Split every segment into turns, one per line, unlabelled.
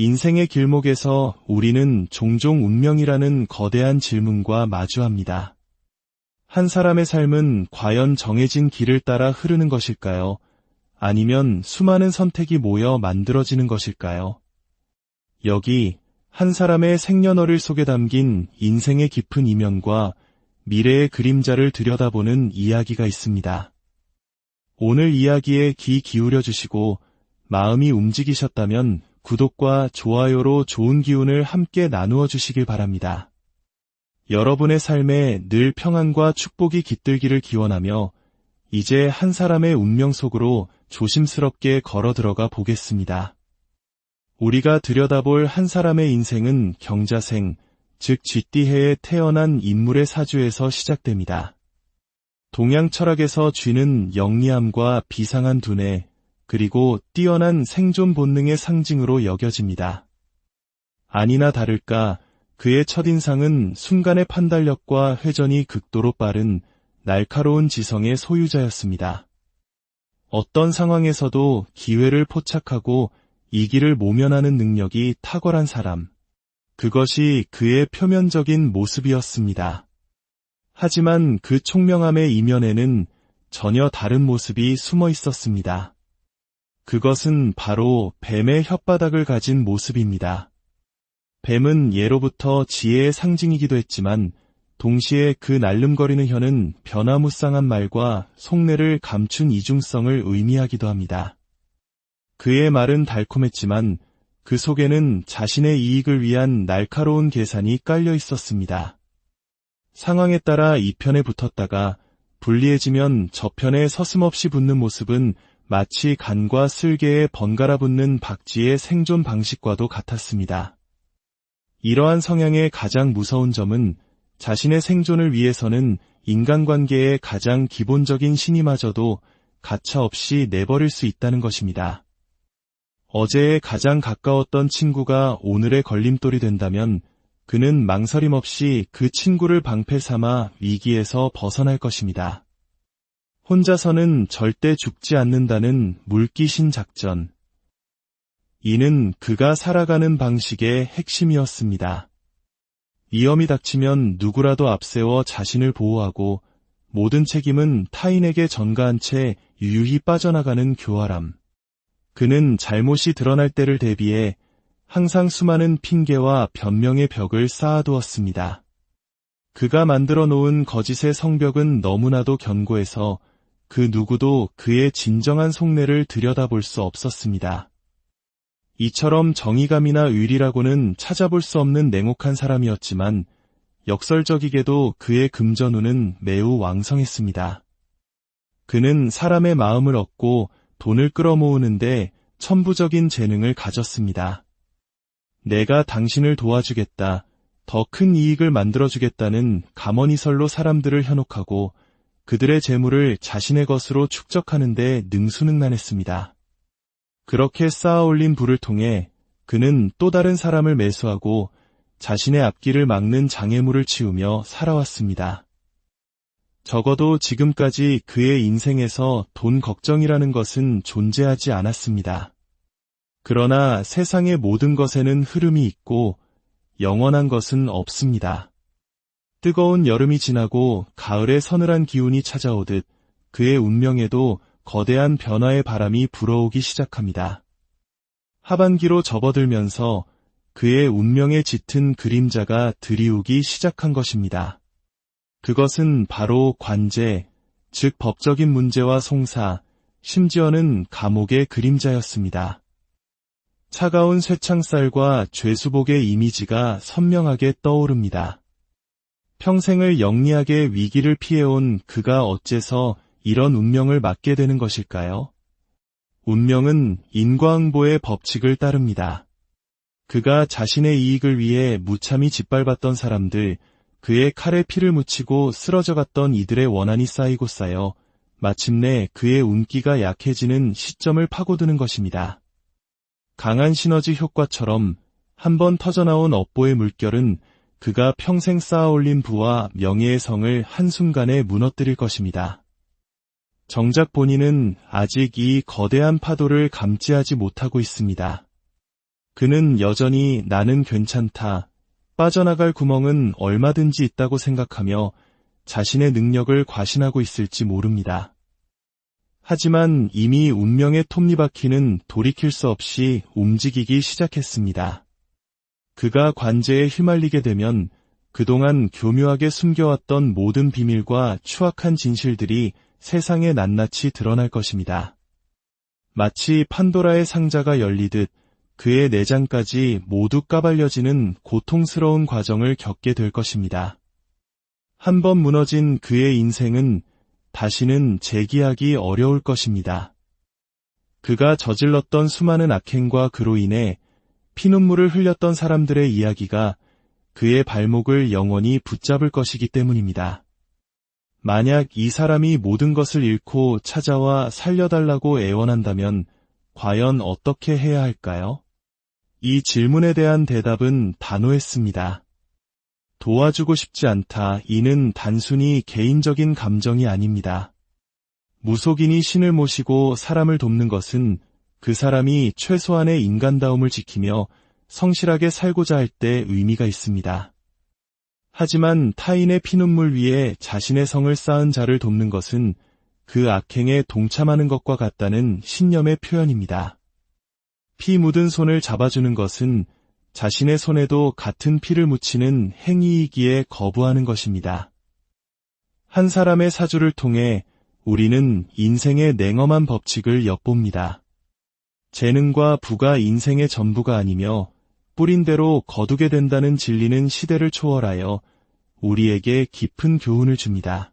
인생의 길목에서 우리는 종종 운명이라는 거대한 질문과 마주합니다. 한 사람의 삶은 과연 정해진 길을 따라 흐르는 것일까요? 아니면 수많은 선택이 모여 만들어지는 것일까요? 여기 한 사람의 생년월일 속에 담긴 인생의 깊은 이면과 미래의 그림자를 들여다보는 이야기가 있습니다. 오늘 이야기에 귀 기울여 주시고 마음이 움직이셨다면 구독과 좋아요로 좋은 기운을 함께 나누어 주시길 바랍니다. 여러분의 삶에 늘 평안과 축복이 깃들기를 기원하며 이제 한 사람의 운명 속으로 조심스럽게 걸어 들어가 보겠습니다. 우리가 들여다볼 한 사람의 인생은 경자생, 즉 쥐띠해에 태어난 인물의 사주에서 시작됩니다. 동양 철학에서 쥐는 영리함과 비상한 두뇌, 그리고 뛰어난 생존 본능의 상징으로 여겨집니다. 아니나 다를까 그의 첫인상은 순간의 판단력과 회전이 극도로 빠른 날카로운 지성의 소유자였습니다. 어떤 상황에서도 기회를 포착하고 이기를 모면하는 능력이 탁월한 사람, 그것이 그의 표면적인 모습이었습니다. 하지만 그 총명함의 이면에는 전혀 다른 모습이 숨어 있었습니다. 그것은 바로 뱀의 혓바닥을 가진 모습입니다. 뱀은 예로부터 지혜의 상징이기도 했지만 동시에 그 날름거리는 혀는 변화무쌍한 말과 속내를 감춘 이중성을 의미하기도 합니다. 그의 말은 달콤했지만 그 속에는 자신의 이익을 위한 날카로운 계산이 깔려 있었습니다. 상황에 따라 이 편에 붙었다가 불리해지면 저편에 서슴없이 붙는 모습은 마치 간과 쓸개에 번갈아 붙는 박쥐의 생존 방식과도 같았습니다. 이러한 성향의 가장 무서운 점은 자신의 생존을 위해서는 인간관계의 가장 기본적인 신의마저도 가차없이 내버릴 수 있다는 것입니다. 어제의 가장 가까웠던 친구가 오늘의 걸림돌이 된다면 그는 망설임 없이 그 친구를 방패 삼아 위기에서 벗어날 것입니다. 혼자서는 절대 죽지 않는다는 물귀신 작전. 이는 그가 살아가는 방식의 핵심이었습니다. 위험이 닥치면 누구라도 앞세워 자신을 보호하고 모든 책임은 타인에게 전가한 채 유유히 빠져나가는 교활함. 그는 잘못이 드러날 때를 대비해 항상 수많은 핑계와 변명의 벽을 쌓아두었습니다. 그가 만들어 놓은 거짓의 성벽은 너무나도 견고해서 그 누구도 그의 진정한 속내를 들여다볼 수 없었습니다. 이처럼 정의감이나 의리라고는 찾아볼 수 없는 냉혹한 사람이었지만 역설적이게도 그의 금전운은 매우 왕성했습니다. 그는 사람의 마음을 얻고 돈을 끌어모으는데 천부적인 재능을 가졌습니다. 내가 당신을 도와주겠다, 더 큰 이익을 만들어주겠다는 감언이설로 사람들을 현혹하고 그들의 재물을 자신의 것으로 축적하는 데 능수능란했습니다. 그렇게 쌓아올린 부를 통해 그는 또 다른 사람을 매수하고 자신의 앞길을 막는 장애물을 치우며 살아왔습니다. 적어도 지금까지 그의 인생에서 돈 걱정이라는 것은 존재하지 않았습니다. 그러나 세상의 모든 것에는 흐름이 있고 영원한 것은 없습니다. 뜨거운 여름이 지나고 가을의 서늘한 기운이 찾아오듯 그의 운명에도 거대한 변화의 바람이 불어오기 시작합니다. 하반기로 접어들면서 그의 운명에 짙은 그림자가 드리우기 시작한 것입니다. 그것은 바로 관제, 즉 법적인 문제와 송사, 심지어는 감옥의 그림자였습니다. 차가운 쇠창살과 죄수복의 이미지가 선명하게 떠오릅니다. 평생을 영리하게 위기를 피해온 그가 어째서 이런 운명을 맞게 되는 것일까요? 운명은 인과응보의 법칙을 따릅니다. 그가 자신의 이익을 위해 무참히 짓밟았던 사람들, 그의 칼에 피를 묻히고 쓰러져갔던 이들의 원한이 쌓이고 쌓여 마침내 그의 운기가 약해지는 시점을 파고드는 것입니다. 강한 시너지 효과처럼 한번 터져나온 업보의 물결은 그가 평생 쌓아올린 부와 명예의 성을 한순간에 무너뜨릴 것입니다. 정작 본인은 아직 이 거대한 파도를 감지하지 못하고 있습니다. 그는 여전히 나는 괜찮다, 빠져나갈 구멍은 얼마든지 있다고 생각하며 자신의 능력을 과신하고 있을지 모릅니다. 하지만 이미 운명의 톱니바퀴는 돌이킬 수 없이 움직이기 시작했습니다. 그가 관제에 휘말리게 되면 그동안 교묘하게 숨겨왔던 모든 비밀과 추악한 진실들이 세상에 낱낱이 드러날 것입니다. 마치 판도라의 상자가 열리듯 그의 내장까지 모두 까발려지는 고통스러운 과정을 겪게 될 것입니다. 한번 무너진 그의 인생은 다시는 재기하기 어려울 것입니다. 그가 저질렀던 수많은 악행과 그로 인해 피눈물을 흘렸던 사람들의 이야기가 그의 발목을 영원히 붙잡을 것이기 때문입니다. 만약 이 사람이 모든 것을 잃고 찾아와 살려달라고 애원한다면 과연 어떻게 해야 할까요? 이 질문에 대한 대답은 단호했습니다. 도와주고 싶지 않다. 이는 단순히 개인적인 감정이 아닙니다. 무속인이 신을 모시고 사람을 돕는 것은 그 사람이 최소한의 인간다움을 지키며 성실하게 살고자 할 때 의미가 있습니다. 하지만 타인의 피눈물 위에 자신의 성을 쌓은 자를 돕는 것은 그 악행에 동참하는 것과 같다는 신념의 표현입니다. 피 묻은 손을 잡아주는 것은 자신의 손에도 같은 피를 묻히는 행위이기에 거부하는 것입니다. 한 사람의 사주를 통해 우리는 인생의 냉엄한 법칙을 엿봅니다. 재능과 부가 인생의 전부가 아니며 뿌린 대로 거두게 된다는 진리는 시대를 초월하여 우리에게 깊은 교훈을 줍니다.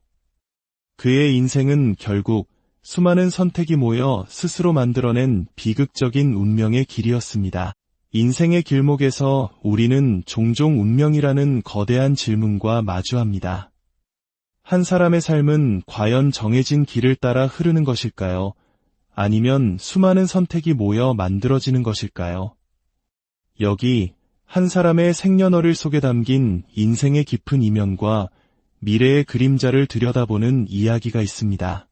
그의 인생은 결국 수많은 선택이 모여 스스로 만들어낸 비극적인 운명의 길이었습니다. 인생의 길목에서 우리는 종종 운명이라는 거대한 질문과 마주합니다. 한 사람의 삶은 과연 정해진 길을 따라 흐르는 것일까요? 아니면 수많은 선택이 모여 만들어지는 것일까요? 여기 한 사람의 생년월일 속에 담긴 인생의 깊은 이면과 미래의 그림자를 들여다보는 이야기가 있습니다.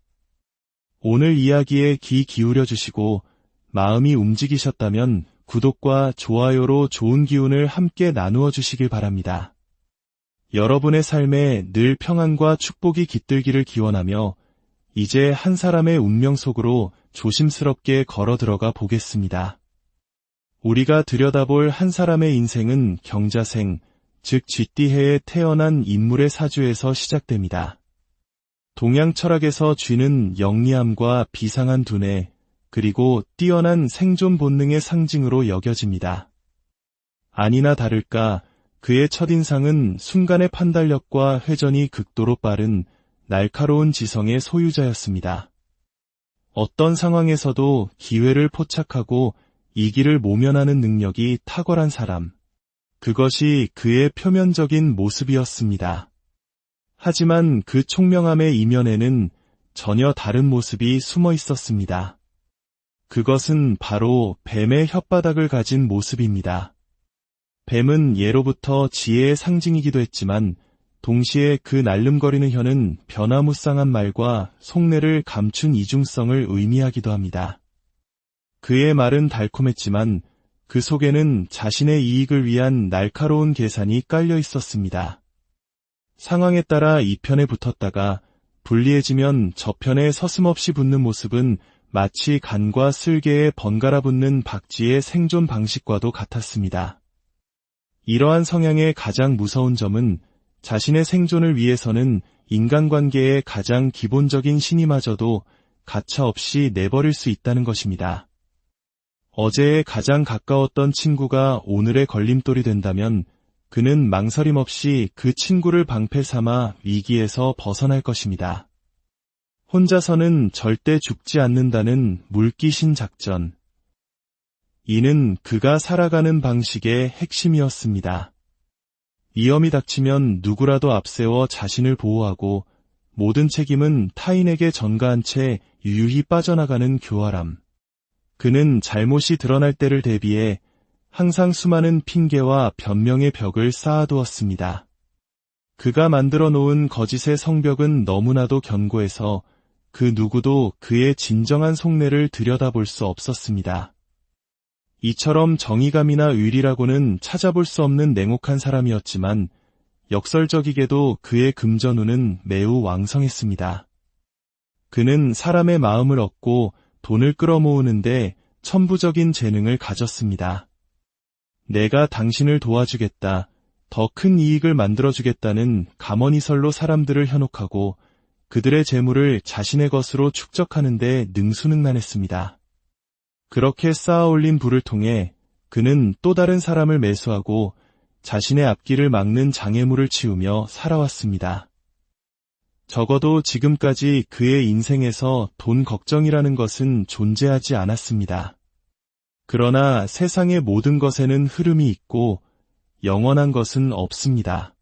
오늘 이야기에 귀 기울여 주시고 마음이 움직이셨다면 구독과 좋아요로 좋은 기운을 함께 나누어 주시길 바랍니다. 여러분의 삶에 늘 평안과 축복이 깃들기를 기원하며 이제 한 사람의 운명 속으로 조심스럽게 걸어 들어가 보겠습니다. 우리가 들여다볼 한 사람의 인생은 경자생, 즉 쥐띠해에 태어난 인물의 사주에서 시작됩니다. 동양 철학에서 쥐는 영리함과 비상한 두뇌, 그리고 뛰어난 생존 본능의 상징으로 여겨집니다. 아니나 다를까 그의 첫인상은 순간의 판단력과 회전이 극도로 빠른 날카로운 지성의 소유자였습니다. 어떤 상황에서도 기회를 포착하고 이기를 모면하는 능력이 탁월한 사람. 그것이 그의 표면적인 모습이었습니다. 하지만 그 총명함의 이면에는 전혀 다른 모습이 숨어 있었습니다. 그것은 바로 뱀의 혓바닥을 가진 모습입니다. 뱀은 예로부터 지혜의 상징이기도 했지만 동시에 그 날름거리는 혀는 변화무쌍한 말과 속내를 감춘 이중성을 의미하기도 합니다. 그의 말은 달콤했지만 그 속에는 자신의 이익을 위한 날카로운 계산이 깔려 있었습니다. 상황에 따라 이 편에 붙었다가 불리해지면 저편에 서슴없이 붙는 모습은 마치 간과 쓸개에 번갈아 붙는 박쥐의 생존 방식과도 같았습니다. 이러한 성향의 가장 무서운 점은 자신의 생존을 위해서는 인간관계의 가장 기본적인 신의마저도 가차없이 내버릴 수 있다는 것입니다. 어제의 가장 가까웠던 친구가 오늘의 걸림돌이 된다면 그는 망설임 없이 그 친구를 방패 삼아 위기에서 벗어날 것입니다. 혼자서는 절대 죽지 않는다는 물귀신 작전. 이는 그가 살아가는 방식의 핵심이었습니다. 위험이 닥치면 누구라도 앞세워 자신을 보호하고 모든 책임은 타인에게 전가한 채 유유히 빠져나가는 교활함. 그는 잘못이 드러날 때를 대비해 항상 수많은 핑계와 변명의 벽을 쌓아두었습니다. 그가 만들어 놓은 거짓의 성벽은 너무나도 견고해서 그 누구도 그의 진정한 속내를 들여다볼 수 없었습니다. 이처럼 정의감이나 의리라고는 찾아볼 수 없는 냉혹한 사람이었지만 역설적이게도 그의 금전운은 매우 왕성했습니다. 그는 사람의 마음을 얻고 돈을 끌어모으는데 천부적인 재능을 가졌습니다. 내가 당신을 도와주겠다, 더 큰 이익을 만들어주겠다는 감언이설로 사람들을 현혹하고 그들의 재물을 자신의 것으로 축적하는 데 능수능란했습니다. 그렇게 쌓아올린 부를 통해 그는 또 다른 사람을 매수하고 자신의 앞길을 막는 장애물을 치우며 살아왔습니다. 적어도 지금까지 그의 인생에서 돈 걱정이라는 것은 존재하지 않았습니다. 그러나 세상의 모든 것에는 흐름이 있고 영원한 것은 없습니다.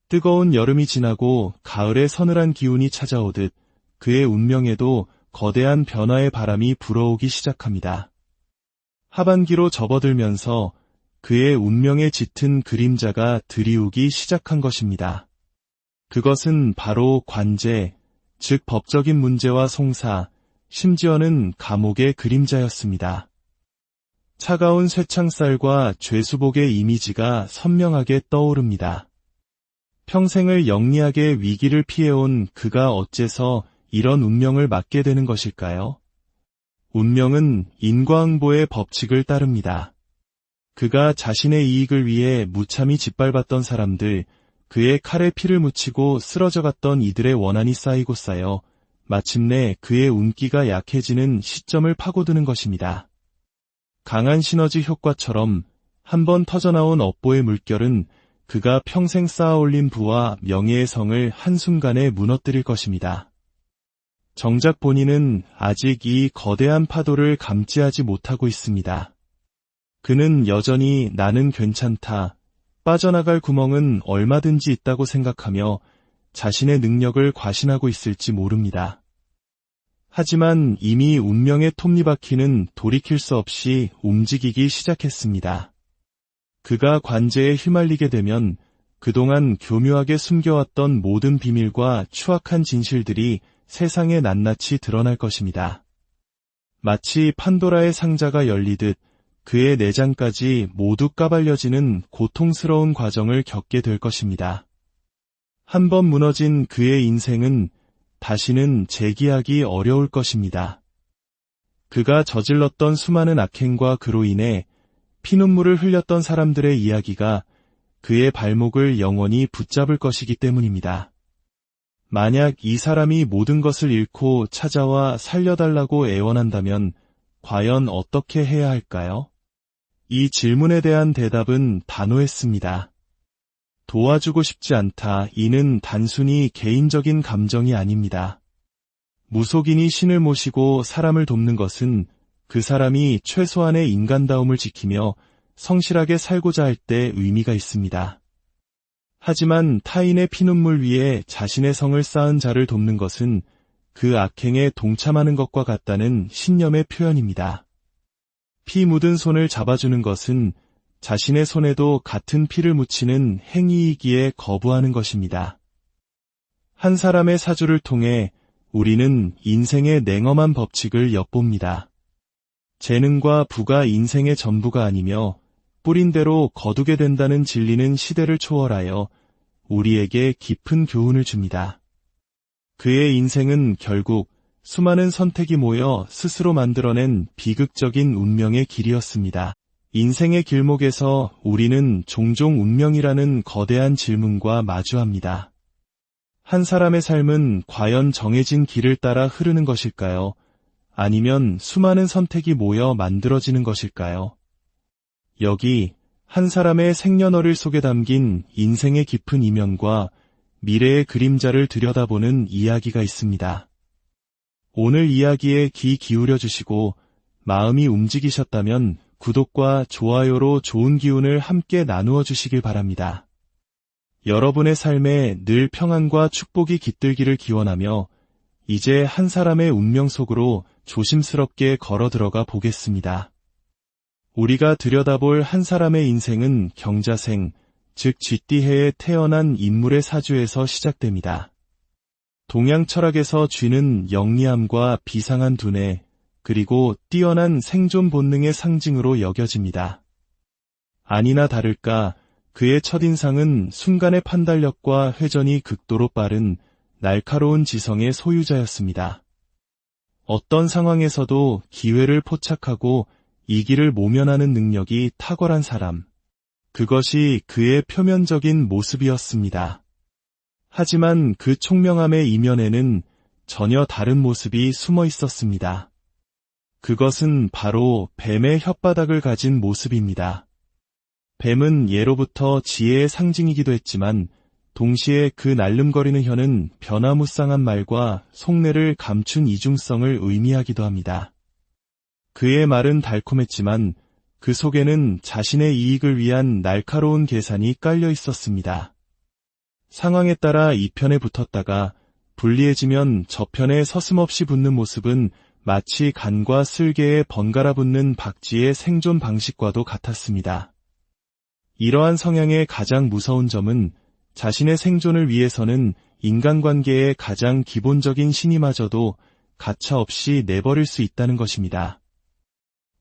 뜨거운 여름이 지나고 가을의 서늘한 기운이 찾아오듯 그의 운명에도 거대한 변화의 바람이 불어오기 시작합니다. 하반기로 접어들면서 그의 운명에 짙은 그림자가 드리우기 시작한 것입니다. 그것은 바로 관제, 즉 법적인 문제와 송사, 심지어는 감옥의 그림자였습니다. 차가운 쇠창살과 죄수복의 이미지가 선명하게 떠오릅니다. 평생을 영리하게 위기를 피해온 그가 어째서 이런 운명을 맞게 되는 것일까요? 운명은 인과응보의 법칙을 따릅니다. 그가 자신의 이익을 위해 무참히 짓밟았던 사람들, 그의 칼에 피를 묻히고 쓰러져갔던 이들의 원한이 쌓이고 쌓여 마침내 그의 운기가 약해지는 시점을 파고드는 것입니다. 강한 시너지 효과처럼 한번 터져나온 업보의 물결은 그가 평생 쌓아올린 부와 명예의 성을 한순간에 무너뜨릴 것입니다. 정작 본인은 아직 이 거대한 파도를 감지하지 못하고 있습니다. 그는 여전히 나는 괜찮다, 빠져나갈 구멍은 얼마든지 있다고 생각하며 자신의 능력을 과신하고 있을지 모릅니다. 하지만 이미 운명의 톱니바퀴는 돌이킬 수 없이 움직이기 시작했습니다. 그가 관제에 휘말리게 되면 그동안 교묘하게 숨겨왔던 모든 비밀과 추악한 진실들이 세상에 낱낱이 드러날 것입니다. 마치 판도라의 상자가 열리듯 그의 내장까지 모두 까발려지는 고통스러운 과정을 겪게 될 것입니다. 한번 무너진 그의 인생은 다시는 재기하기 어려울 것입니다. 그가 저질렀던 수많은 악행과 그로 인해 피눈물을 흘렸던 사람들의 이야기가 그의 발목을 영원히 붙잡을 것이기 때문입니다. 만약 이 사람이 모든 것을 잃고 찾아와 살려달라고 애원한다면 과연 어떻게 해야 할까요? 이 질문에 대한 대답은 단호했습니다. 도와주고 싶지 않다. 이는 단순히 개인적인 감정이 아닙니다. 무속인이 신을 모시고 사람을 돕는 것은 그 사람이 최소한의 인간다움을 지키며 성실하게 살고자 할 때 의미가 있습니다. 하지만 타인의 피눈물 위에 자신의 성을 쌓은 자를 돕는 것은 그 악행에 동참하는 것과 같다는 신념의 표현입니다. 피 묻은 손을 잡아주는 것은 자신의 손에도 같은 피를 묻히는 행위이기에 거부하는 것입니다. 한 사람의 사주를 통해 우리는 인생의 냉엄한 법칙을 엿봅니다. 재능과 부가 인생의 전부가 아니며 뿌린 대로 거두게 된다는 진리는 시대를 초월하여 우리에게 깊은 교훈을 줍니다. 그의 인생은 결국 수많은 선택이 모여 스스로 만들어낸 비극적인 운명의 길이었습니다. 인생의 길목에서 우리는 종종 운명이라는 거대한 질문과 마주합니다. 한 사람의 삶은 과연 정해진 길을 따라 흐르는 것일까요? 아니면 수많은 선택이 모여 만들어지는 것일까요? 여기 한 사람의 생년월일 속에 담긴 인생의 깊은 이면과 미래의 그림자를 들여다보는 이야기가 있습니다. 오늘 이야기에 귀 기울여 주시고 마음이 움직이셨다면 구독과 좋아요로 좋은 기운을 함께 나누어 주시길 바랍니다. 여러분의 삶에 늘 평안과 축복이 깃들기를 기원하며 이제 한 사람의 운명 속으로 조심스럽게 걸어 들어가 보겠습니다. 우리가 들여다볼 한 사람의 인생은 경자생, 즉 쥐띠해에 태어난 인물의 사주에서 시작됩니다. 동양 철학에서 쥐는 영리함과 비상한 두뇌, 그리고 뛰어난 생존 본능의 상징으로 여겨집니다. 아니나 다를까 그의 첫인상은 순간의 판단력과 회전이 극도로 빠른 날카로운 지성의 소유자였습니다. 어떤 상황에서도 기회를 포착하고 이기를 모면하는 능력이 탁월한 사람. 그것이 그의 표면적인 모습이었습니다. 하지만 그 총명함의 이면에는 전혀 다른 모습이 숨어 있었습니다. 그것은 바로 뱀의 혓바닥을 가진 모습입니다. 뱀은 예로부터 지혜의 상징이기도 했지만 동시에 그 날름거리는 혀는 변화무쌍한 말과 속내를 감춘 이중성을 의미하기도 합니다. 그의 말은 달콤했지만 그 속에는 자신의 이익을 위한 날카로운 계산이 깔려 있었습니다. 상황에 따라 이 편에 붙었다가 불리해지면 저편에 서슴없이 붙는 모습은 마치 간과 쓸개에 번갈아 붙는 박쥐의 생존 방식과도 같았습니다. 이러한 성향의 가장 무서운 점은 자신의 생존을 위해서는 인간관계의 가장 기본적인 신의마저도 가차없이 내버릴 수 있다는 것입니다.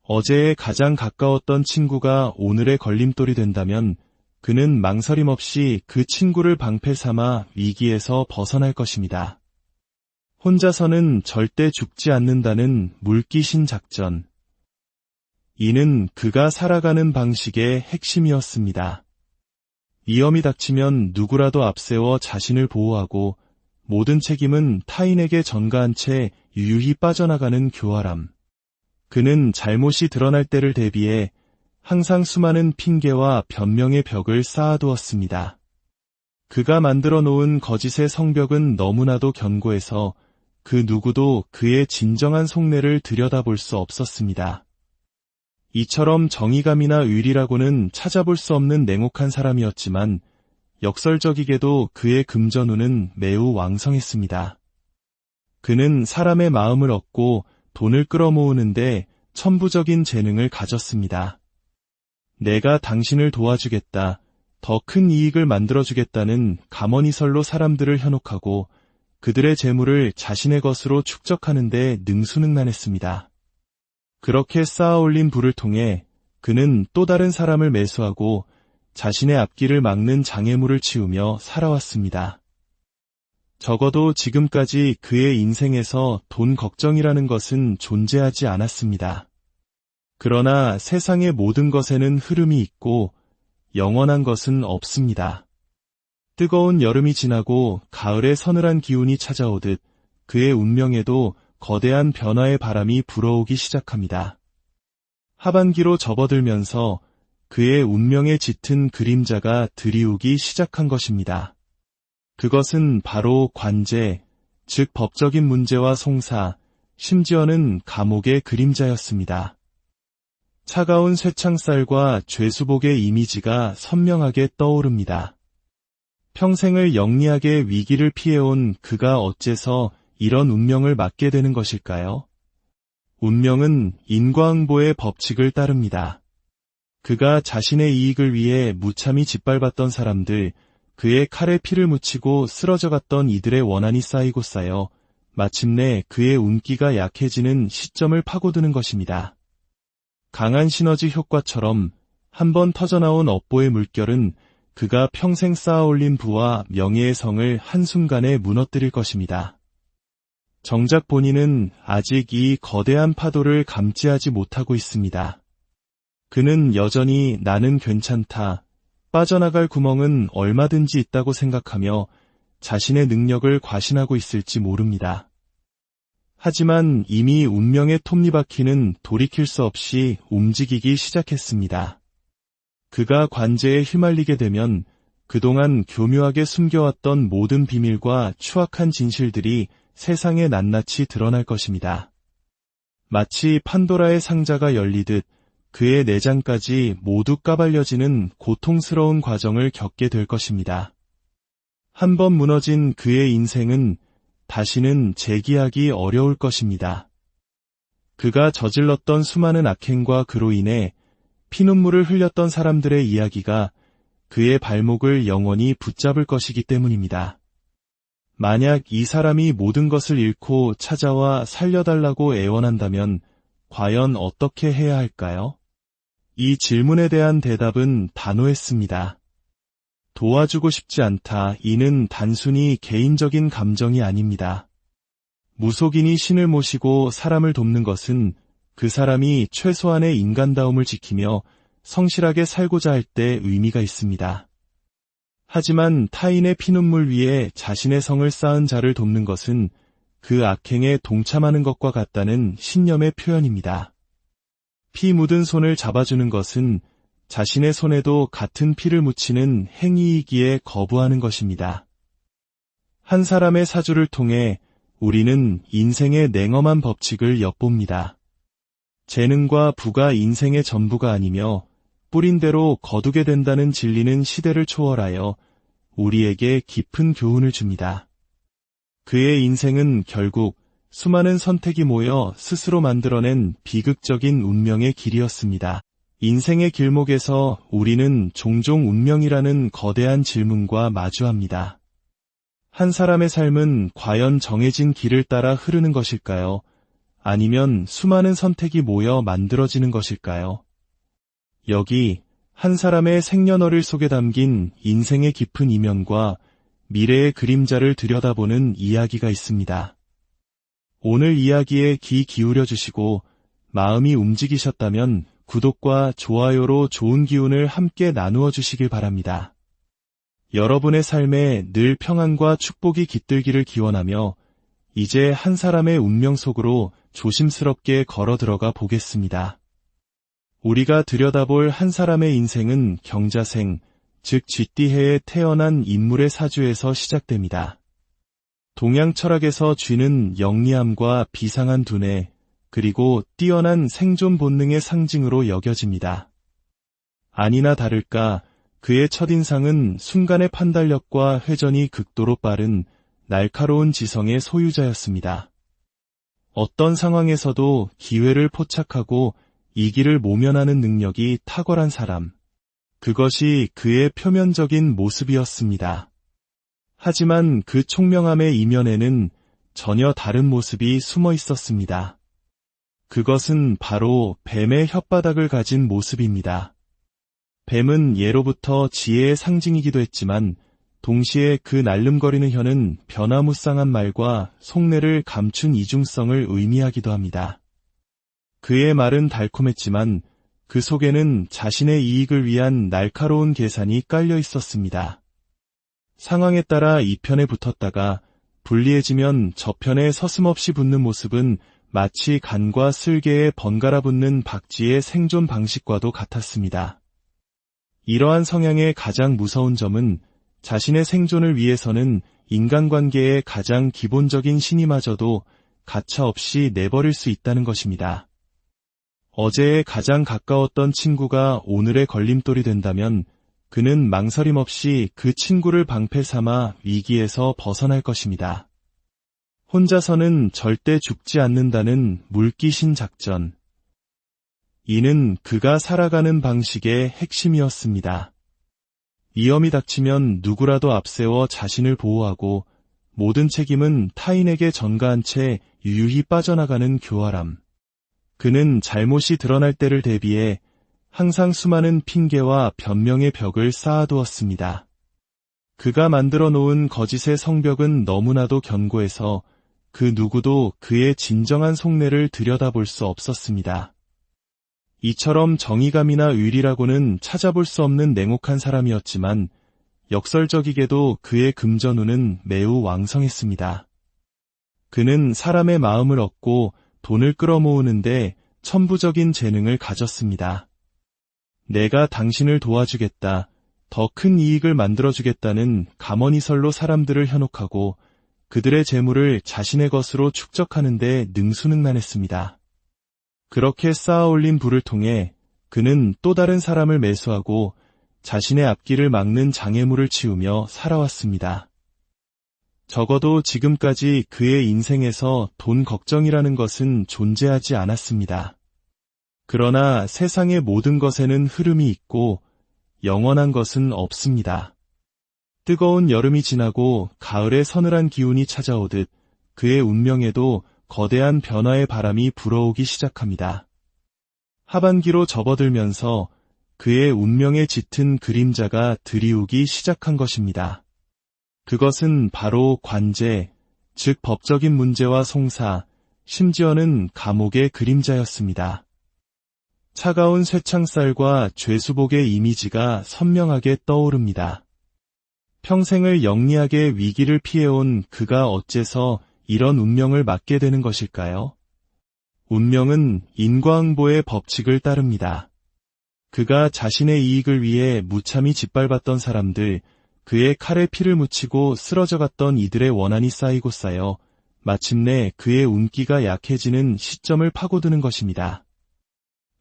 어제의 가장 가까웠던 친구가 오늘의 걸림돌이 된다면 그는 망설임 없이 그 친구를 방패 삼아 위기에서 벗어날 것입니다. 혼자서는 절대 죽지 않는다는 물귀신 작전. 이는 그가 살아가는 방식의 핵심이었습니다. 위험이 닥치면 누구라도 앞세워 자신을 보호하고 모든 책임은 타인에게 전가한 채 유유히 빠져나가는 교활함. 그는 잘못이 드러날 때를 대비해 항상 수많은 핑계와 변명의 벽을 쌓아두었습니다. 그가 만들어 놓은 거짓의 성벽은 너무나도 견고해서 그 누구도 그의 진정한 속내를 들여다볼 수 없었습니다. 이처럼 정의감이나 의리라고는 찾아볼 수 없는 냉혹한 사람이었지만 역설적이게도 그의 금전운은 매우 왕성했습니다. 그는 사람의 마음을 얻고 돈을 끌어모으는데 천부적인 재능을 가졌습니다. 내가 당신을 도와주겠다, 더 큰 이익을 만들어주겠다는 감언이설로 사람들을 현혹하고 그들의 재물을 자신의 것으로 축적하는 데 능수능란했습니다. 그렇게 쌓아올린 부를 통해 그는 또 다른 사람을 매수하고 자신의 앞길을 막는 장애물을 치우며 살아왔습니다. 적어도 지금까지 그의 인생에서 돈 걱정이라는 것은 존재하지 않았습니다. 그러나 세상의 모든 것에는 흐름이 있고 영원한 것은 없습니다. 뜨거운 여름이 지나고 가을의 서늘한 기운이 찾아오듯 그의 운명에도 거대한 변화의 바람이 불어오기 시작합니다. 하반기로 접어들면서 그의 운명에 짙은 그림자가 드리우기 시작한 것입니다. 그것은 바로 관제, 즉 법적인 문제와 송사, 심지어는 감옥의 그림자였습니다. 차가운 쇠창살과 죄수복의 이미지가 선명하게 떠오릅니다. 평생을 영리하게 위기를 피해온 그가 어째서 이런 운명을 맞게 되는 것일까요? 운명은 인과응보의 법칙을 따릅니다. 그가 자신의 이익을 위해 무참히 짓밟았던 사람들, 그의 칼에 피를 묻히고 쓰러져갔던 이들의 원한이 쌓이고 쌓여 마침내 그의 운기가 약해지는 시점을 파고드는 것입니다. 강한 시너지 효과처럼 한번 터져나온 업보의 물결은 그가 평생 쌓아올린 부와 명예의 성을 한순간에 무너뜨릴 것입니다. 정작 본인은 아직 이 거대한 파도를 감지하지 못하고 있습니다. 그는 여전히 나는 괜찮다, 빠져나갈 구멍은 얼마든지 있다고 생각하며 자신의 능력을 과신하고 있을지 모릅니다. 하지만 이미 운명의 톱니바퀴는 돌이킬 수 없이 움직이기 시작했습니다. 그가 관제에 휘말리게 되면 그동안 교묘하게 숨겨왔던 모든 비밀과 추악한 진실들이 세상에 낱낱이 드러날 것입니다. 마치 판도라의 상자가 열리듯 그의 내장까지 모두 까발려지는 고통스러운 과정을 겪게 될 것입니다. 한번 무너진 그의 인생은 다시는 재기하기 어려울 것입니다. 그가 저질렀던 수많은 악행과 그로 인해 피눈물을 흘렸던 사람들의 이야기가 그의 발목을 영원히 붙잡을 것이기 때문입니다. 만약 이 사람이 모든 것을 잃고 찾아와 살려달라고 애원한다면 과연 어떻게 해야 할까요? 이 질문에 대한 대답은 단호했습니다. 도와주고 싶지 않다. 이는 단순히 개인적인 감정이 아닙니다. 무속인이 신을 모시고 사람을 돕는 것은 그 사람이 최소한의 인간다움을 지키며 성실하게 살고자 할 때 의미가 있습니다. 하지만 타인의 피눈물 위에 자신의 성을 쌓은 자를 돕는 것은 그 악행에 동참하는 것과 같다는 신념의 표현입니다. 피 묻은 손을 잡아주는 것은 자신의 손에도 같은 피를 묻히는 행위이기에 거부하는 것입니다. 한 사람의 사주를 통해 우리는 인생의 냉엄한 법칙을 엿봅니다. 재능과 부가 인생의 전부가 아니며 뿌린 대로 거두게 된다는 진리는 시대를 초월하여 우리에게 깊은 교훈을 줍니다. 그의 인생은 결국 수많은 선택이 모여 스스로 만들어낸 비극적인 운명의 길이었습니다. 인생의 길목에서 우리는 종종 운명이라는 거대한 질문과 마주합니다. 한 사람의 삶은 과연 정해진 길을 따라 흐르는 것일까요? 아니면 수많은 선택이 모여 만들어지는 것일까요? 여기 한 사람의 생년월일 속에 담긴 인생의 깊은 이면과 미래의 그림자를 들여다보는 이야기가 있습니다. 오늘 이야기에 귀 기울여 주시고 마음이 움직이셨다면 구독과 좋아요로 좋은 기운을 함께 나누어 주시길 바랍니다. 여러분의 삶에 늘 평안과 축복이 깃들기를 기원하며 이제 한 사람의 운명 속으로 조심스럽게 걸어 들어가 보겠습니다. 우리가 들여다볼 한 사람의 인생은 경자생, 즉 쥐띠해에 태어난 인물의 사주에서 시작됩니다. 동양 철학에서 쥐는 영리함과 비상한 두뇌, 그리고 뛰어난 생존 본능의 상징으로 여겨집니다. 아니나 다를까 그의 첫인상은 순간의 판단력과 회전이 극도로 빠른 날카로운 지성의 소유자였습니다. 어떤 상황에서도 기회를 포착하고 이기를 모면하는 능력이 탁월한 사람. 그것이 그의 표면적인 모습이었습니다. 하지만 그 총명함의 이면에는 전혀 다른 모습이 숨어 있었습니다. 그것은 바로 뱀의 혓바닥을 가진 모습입니다. 뱀은 예로부터 지혜의 상징이기도 했지만 동시에 그 날름거리는 혀는 변화무쌍한 말과 속내를 감춘 이중성을 의미하기도 합니다. 그의 말은 달콤했지만 그 속에는 자신의 이익을 위한 날카로운 계산이 깔려 있었습니다. 상황에 따라 이 편에 붙었다가 불리해지면 저편에 서슴없이 붙는 모습은 마치 간과 쓸개에 번갈아 붙는 박쥐의 생존 방식과도 같았습니다. 이러한 성향의 가장 무서운 점은 자신의 생존을 위해서는 인간관계의 가장 기본적인 신의마저도 가차없이 내버릴 수 있다는 것입니다. 어제의 가장 가까웠던 친구가 오늘의 걸림돌이 된다면 그는 망설임 없이 그 친구를 방패 삼아 위기에서 벗어날 것입니다. 혼자서는 절대 죽지 않는다는 물귀신 작전. 이는 그가 살아가는 방식의 핵심이었습니다. 위험이 닥치면 누구라도 앞세워 자신을 보호하고 모든 책임은 타인에게 전가한 채 유유히 빠져나가는 교활함. 그는 잘못이 드러날 때를 대비해 항상 수많은 핑계와 변명의 벽을 쌓아두었습니다. 그가 만들어 놓은 거짓의 성벽은 너무나도 견고해서 그 누구도 그의 진정한 속내를 들여다볼 수 없었습니다. 이처럼 정의감이나 의리라고는 찾아볼 수 없는 냉혹한 사람이었지만 역설적이게도 그의 금전운은 매우 왕성했습니다. 그는 사람의 마음을 얻고 돈을 끌어모으는데 천부적인 재능을 가졌습니다. 내가 당신을 도와주겠다, 더 큰 이익을 만들어주겠다는 감언이설로 사람들을 현혹하고 그들의 재물을 자신의 것으로 축적하는 데 능수능란했습니다. 그렇게 쌓아올린 부를 통해 그는 또 다른 사람을 매수하고 자신의 앞길을 막는 장애물을 치우며 살아왔습니다. 적어도 지금까지 그의 인생에서 돈 걱정이라는 것은 존재하지 않았습니다. 그러나 세상의 모든 것에는 흐름이 있고 영원한 것은 없습니다. 뜨거운 여름이 지나고 가을의 서늘한 기운이 찾아오듯 그의 운명에도 거대한 변화의 바람이 불어오기 시작합니다. 하반기로 접어들면서 그의 운명에 짙은 그림자가 드리우기 시작한 것입니다. 그것은 바로 관제, 즉 법적인 문제와 송사, 심지어는 감옥의 그림자였습니다. 차가운 쇠창살과 죄수복의 이미지가 선명하게 떠오릅니다. 평생을 영리하게 위기를 피해온 그가 어째서 이런 운명을 맞게 되는 것일까요? 운명은 인과응보의 법칙을 따릅니다. 그가 자신의 이익을 위해 무참히 짓밟았던 사람들, 그의 칼에 피를 묻히고 쓰러져갔던 이들의 원한이 쌓이고 쌓여 마침내 그의 운기가 약해지는 시점을 파고드는 것입니다.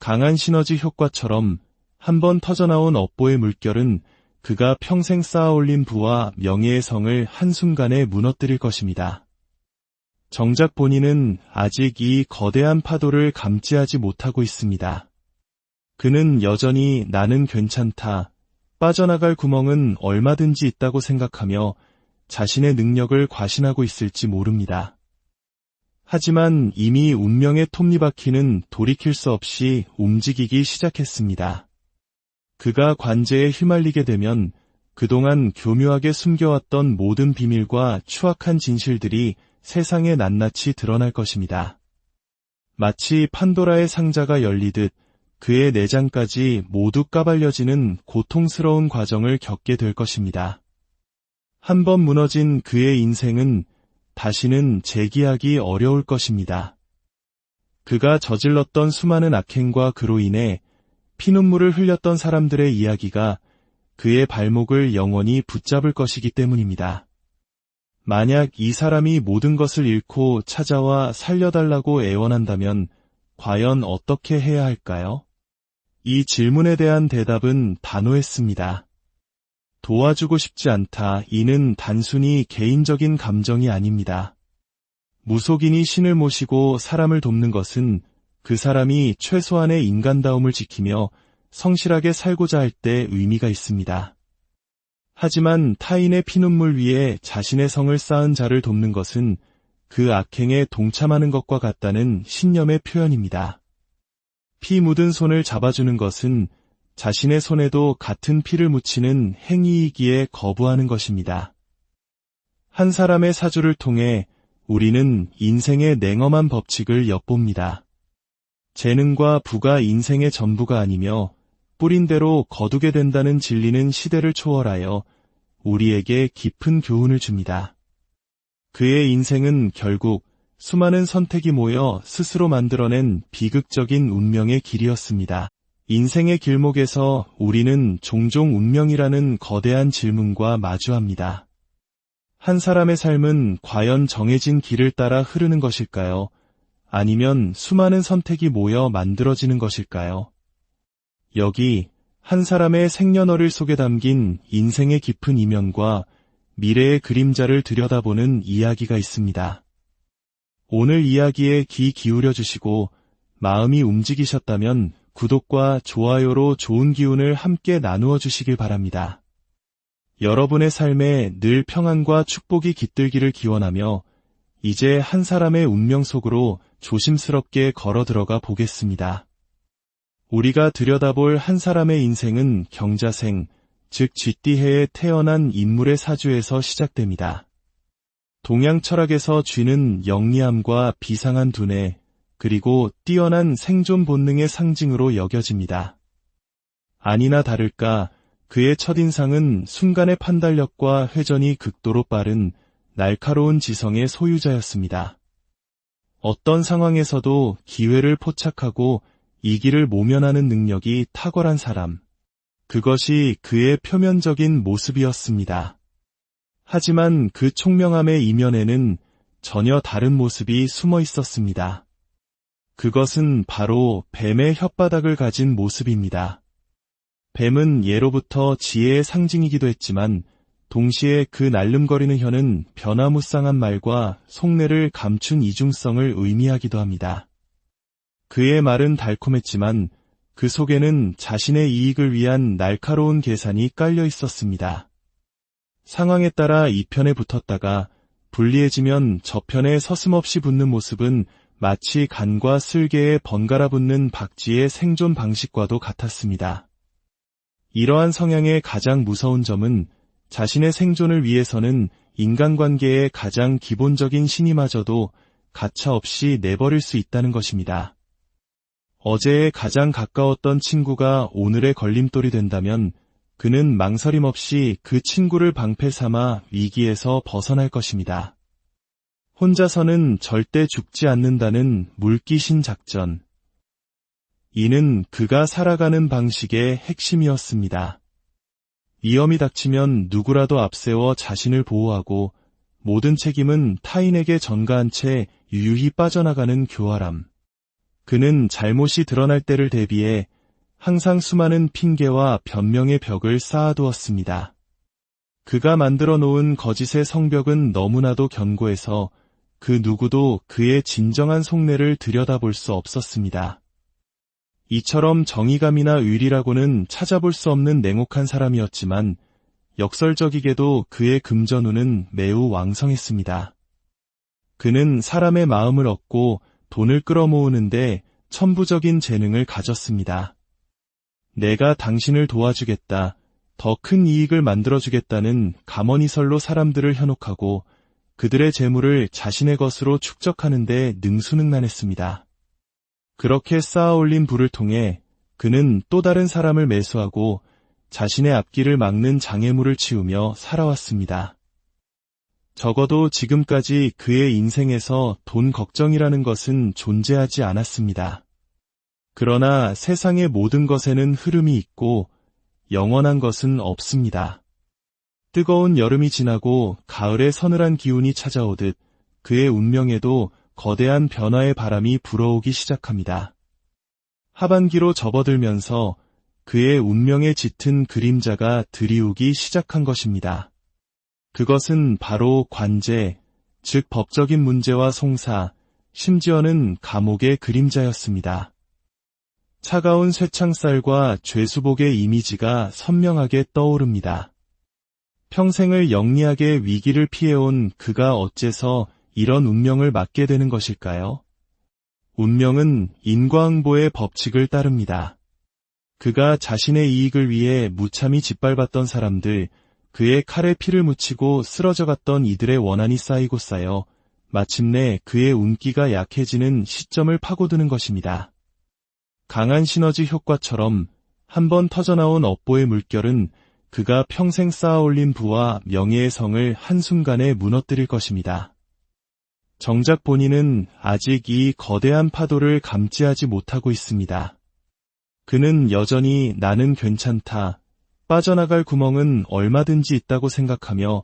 강한 시너지 효과처럼 한번 터져나온 업보의 물결은 그가 평생 쌓아올린 부와 명예의 성을 한순간에 무너뜨릴 것입니다. 정작 본인은 아직 이 거대한 파도를 감지하지 못하고 있습니다. 그는 여전히 나는 괜찮다, 빠져나갈 구멍은 얼마든지 있다고 생각하며 자신의 능력을 과신하고 있을지 모릅니다. 하지만 이미 운명의 톱니바퀴는 돌이킬 수 없이 움직이기 시작했습니다. 그가 관제에 휘말리게 되면 그동안 교묘하게 숨겨왔던 모든 비밀과 추악한 진실들이 세상에 낱낱이 드러날 것입니다. 마치 판도라의 상자가 열리듯 그의 내장까지 모두 까발려지는 고통스러운 과정을 겪게 될 것입니다. 한번 무너진 그의 인생은 다시는 재기하기 어려울 것입니다. 그가 저질렀던 수많은 악행과 그로 인해 피눈물을 흘렸던 사람들의 이야기가 그의 발목을 영원히 붙잡을 것이기 때문입니다. 만약 이 사람이 모든 것을 잃고 찾아와 살려달라고 애원한다면 과연 어떻게 해야 할까요? 이 질문에 대한 대답은 단호했습니다. 도와주고 싶지 않다. 이는 단순히 개인적인 감정이 아닙니다. 무속인이 신을 모시고 사람을 돕는 것은 그 사람이 최소한의 인간다움을 지키며 성실하게 살고자 할 때 의미가 있습니다. 하지만 타인의 피눈물 위에 자신의 성을 쌓은 자를 돕는 것은 그 악행에 동참하는 것과 같다는 신념의 표현입니다. 피 묻은 손을 잡아주는 것은 자신의 손에도 같은 피를 묻히는 행위이기에 거부하는 것입니다. 한 사람의 사주를 통해 우리는 인생의 냉엄한 법칙을 엿봅니다. 재능과 부가 인생의 전부가 아니며 뿌린 대로 거두게 된다는 진리는 시대를 초월하여 우리에게 깊은 교훈을 줍니다. 그의 인생은 결국 수많은 선택이 모여 스스로 만들어낸 비극적인 운명의 길이었습니다. 인생의 길목에서 우리는 종종 운명이라는 거대한 질문과 마주합니다. 한 사람의 삶은 과연 정해진 길을 따라 흐르는 것일까요? 아니면 수많은 선택이 모여 만들어지는 것일까요? 여기 한 사람의 생년월일 속에 담긴 인생의 깊은 이면과 미래의 그림자를 들여다보는 이야기가 있습니다. 오늘 이야기에 귀 기울여 주시고 마음이 움직이셨다면 구독과 좋아요로 좋은 기운을 함께 나누어 주시길 바랍니다. 여러분의 삶에 늘 평안과 축복이 깃들기를 기원하며 이제 한 사람의 운명 속으로 조심스럽게 걸어 들어가 보겠습니다. 우리가 들여다볼 한 사람의 인생은 경자생, 즉 쥐띠해에 태어난 인물의 사주에서 시작됩니다. 동양 철학에서 쥐는 영리함과 비상한 두뇌, 그리고 뛰어난 생존 본능의 상징으로 여겨집니다. 아니나 다를까 그의 첫인상은 순간의 판단력과 회전이 극도로 빠른 날카로운 지성의 소유자였습니다. 어떤 상황에서도 기회를 포착하고 이기를 모면하는 능력이 탁월한 사람, 그것이 그의 표면적인 모습이었습니다. 하지만 그 총명함의 이면에는 전혀 다른 모습이 숨어 있었습니다. 그것은 바로 뱀의 혓바닥을 가진 모습입니다. 뱀은 예로부터 지혜의 상징이기도 했지만 동시에 그 날름거리는 혀는 변화무쌍한 말과 속내를 감춘 이중성을 의미하기도 합니다. 그의 말은 달콤했지만 그 속에는 자신의 이익을 위한 날카로운 계산이 깔려 있었습니다. 상황에 따라 이편에 붙었다가 불리해지면 저편에 서슴없이 붙는 모습은 마치 간과 쓸개에 번갈아 붙는 박쥐의 생존 방식과도 같았습니다. 이러한 성향의 가장 무서운 점은 자신의 생존을 위해서는 인간관계의 가장 기본적인 신의마저도 가차없이 내버릴 수 있다는 것입니다. 어제의 가장 가까웠던 친구가 오늘의 걸림돌이 된다면 그는 망설임 없이 그 친구를 방패 삼아 위기에서 벗어날 것입니다. 혼자서는 절대 죽지 않는다는 물귀신 작전. 이는 그가 살아가는 방식의 핵심이었습니다. 위험이 닥치면 누구라도 앞세워 자신을 보호하고 모든 책임은 타인에게 전가한 채 유유히 빠져나가는 교활함. 그는 잘못이 드러날 때를 대비해 항상 수많은 핑계와 변명의 벽을 쌓아두었습니다. 그가 만들어 놓은 거짓의 성벽은 너무나도 견고해서 그 누구도 그의 진정한 속내를 들여다볼 수 없었습니다. 이처럼 정의감이나 의리라고는 찾아볼 수 없는 냉혹한 사람이었지만 역설적이게도 그의 금전운은 매우 왕성했습니다. 그는 사람의 마음을 얻고 돈을 끌어모으는데 천부적인 재능을 가졌습니다. 내가 당신을 도와주겠다, 더 큰 이익을 만들어주겠다는 가머니설로 사람들을 현혹하고 그들의 재물을 자신의 것으로 축적하는 데 능수능란했습니다. 그렇게 쌓아올린 부를 통해 그는 또 다른 사람을 매수하고 자신의 앞길을 막는 장애물을 치우며 살아왔습니다. 적어도 지금까지 그의 인생에서 돈 걱정이라는 것은 존재하지 않았습니다. 그러나 세상의 모든 것에는 흐름이 있고 영원한 것은 없습니다. 뜨거운 여름이 지나고 가을의 서늘한 기운이 찾아오듯 그의 운명에도 거대한 변화의 바람이 불어오기 시작합니다. 하반기로 접어들면서 그의 운명에 짙은 그림자가 드리우기 시작한 것입니다. 그것은 바로 관제, 즉 법적인 문제와 송사, 심지어는 감옥의 그림자였습니다. 차가운 쇠창살과 죄수복의 이미지가 선명하게 떠오릅니다. 평생을 영리하게 위기를 피해온 그가 어째서 이런 운명을 맞게 되는 것일까요? 운명은 인과응보의 법칙을 따릅니다. 그가 자신의 이익을 위해 무참히 짓밟았던 사람들, 그의 칼에 피를 묻히고 쓰러져갔던 이들의 원한이 쌓이고 쌓여 마침내 그의 운기가 약해지는 시점을 파고드는 것입니다. 강한 시너지 효과처럼 한번 터져나온 업보의 물결은 그가 평생 쌓아올린 부와 명예의 성을 한순간에 무너뜨릴 것입니다. 정작 본인은 아직 이 거대한 파도를 감지하지 못하고 있습니다. 그는 여전히 나는 괜찮다, 빠져나갈 구멍은 얼마든지 있다고 생각하며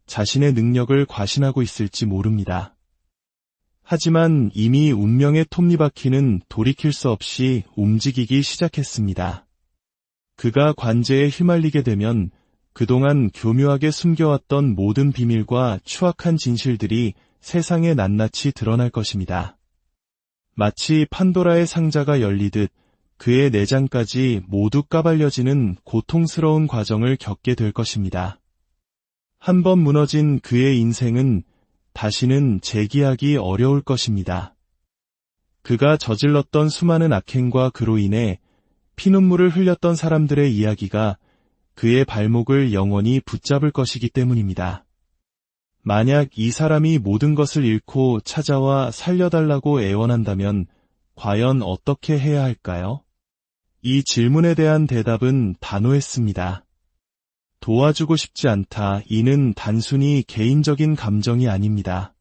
자신의 능력을 과신하고 있을지 모릅니다. 하지만 이미 운명의 톱니바퀴는 돌이킬 수 없이 움직이기 시작했습니다. 그가 관제에 휘말리게 되면 그동안 교묘하게 숨겨왔던 모든 비밀과 추악한 진실들이 세상에 낱낱이 드러날 것입니다. 마치 판도라의 상자가 열리듯 그의 내장까지 모두 까발려지는 고통스러운 과정을 겪게 될 것입니다. 한번 무너진 그의 인생은 다시는 재기하기 어려울 것입니다. 그가 저질렀던 수많은 악행과 그로 인해 피눈물을 흘렸던 사람들의 이야기가 그의 발목을 영원히 붙잡을 것이기 때문입니다. 만약 이 사람이 모든 것을 잃고 찾아와 살려달라고 애원한다면 과연 어떻게 해야 할까요? 이 질문에 대한 대답은 단호했습니다. 도와주고 싶지 않다. 이는 단순히 개인적인 감정이 아닙니다.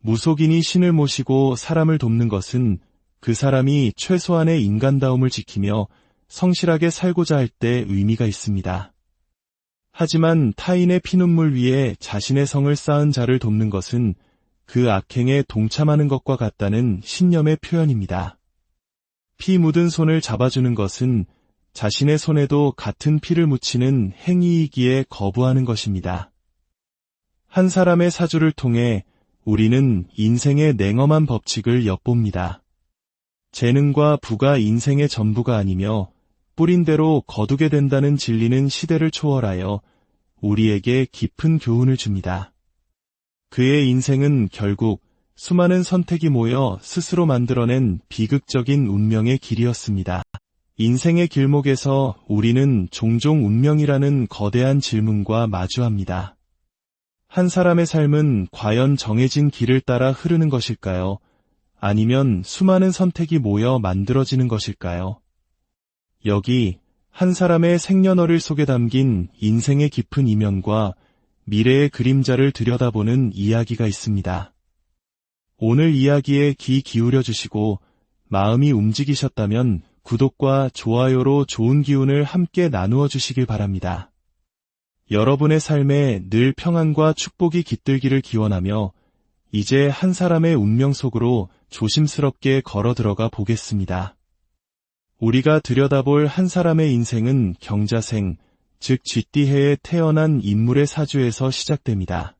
무속인이 신을 모시고 사람을 돕는 것은 그 사람이 최소한의 인간다움을 지키며 성실하게 살고자 할 때 의미가 있습니다. 하지만 타인의 피눈물 위에 자신의 성을 쌓은 자를 돕는 것은 그 악행에 동참하는 것과 같다는 신념의 표현입니다. 피 묻은 손을 잡아주는 것은 자신의 손에도 같은 피를 묻히는 행위이기에 거부하는 것입니다. 한 사람의 사주를 통해 우리는 인생의 냉엄한 법칙을 엿봅니다. 재능과 부가 인생의 전부가 아니며 뿌린 대로 거두게 된다는 진리는 시대를 초월하여 우리에게 깊은 교훈을 줍니다. 그의 인생은 결국 수많은 선택이 모여 스스로 만들어낸 비극적인 운명의 길이었습니다. 인생의 길목에서 우리는 종종 운명이라는 거대한 질문과 마주합니다. 한 사람의 삶은 과연 정해진 길을 따라 흐르는 것일까요? 아니면 수많은 선택이 모여 만들어지는 것일까요? 여기 한 사람의 생년월일 속에 담긴 인생의 깊은 이면과 미래의 그림자를 들여다보는 이야기가 있습니다. 오늘 이야기에 귀 기울여 주시고 마음이 움직이셨다면 구독과 좋아요로 좋은 기운을 함께 나누어 주시길 바랍니다. 여러분의 삶에 늘 평안과 축복이 깃들기를 기원하며 이제 한 사람의 운명 속으로 조심스럽게 걸어 들어가 보겠습니다. 우리가 들여다볼 한 사람의 인생은 경자생, 즉 쥐띠해에 태어난 인물의 사주에서 시작됩니다.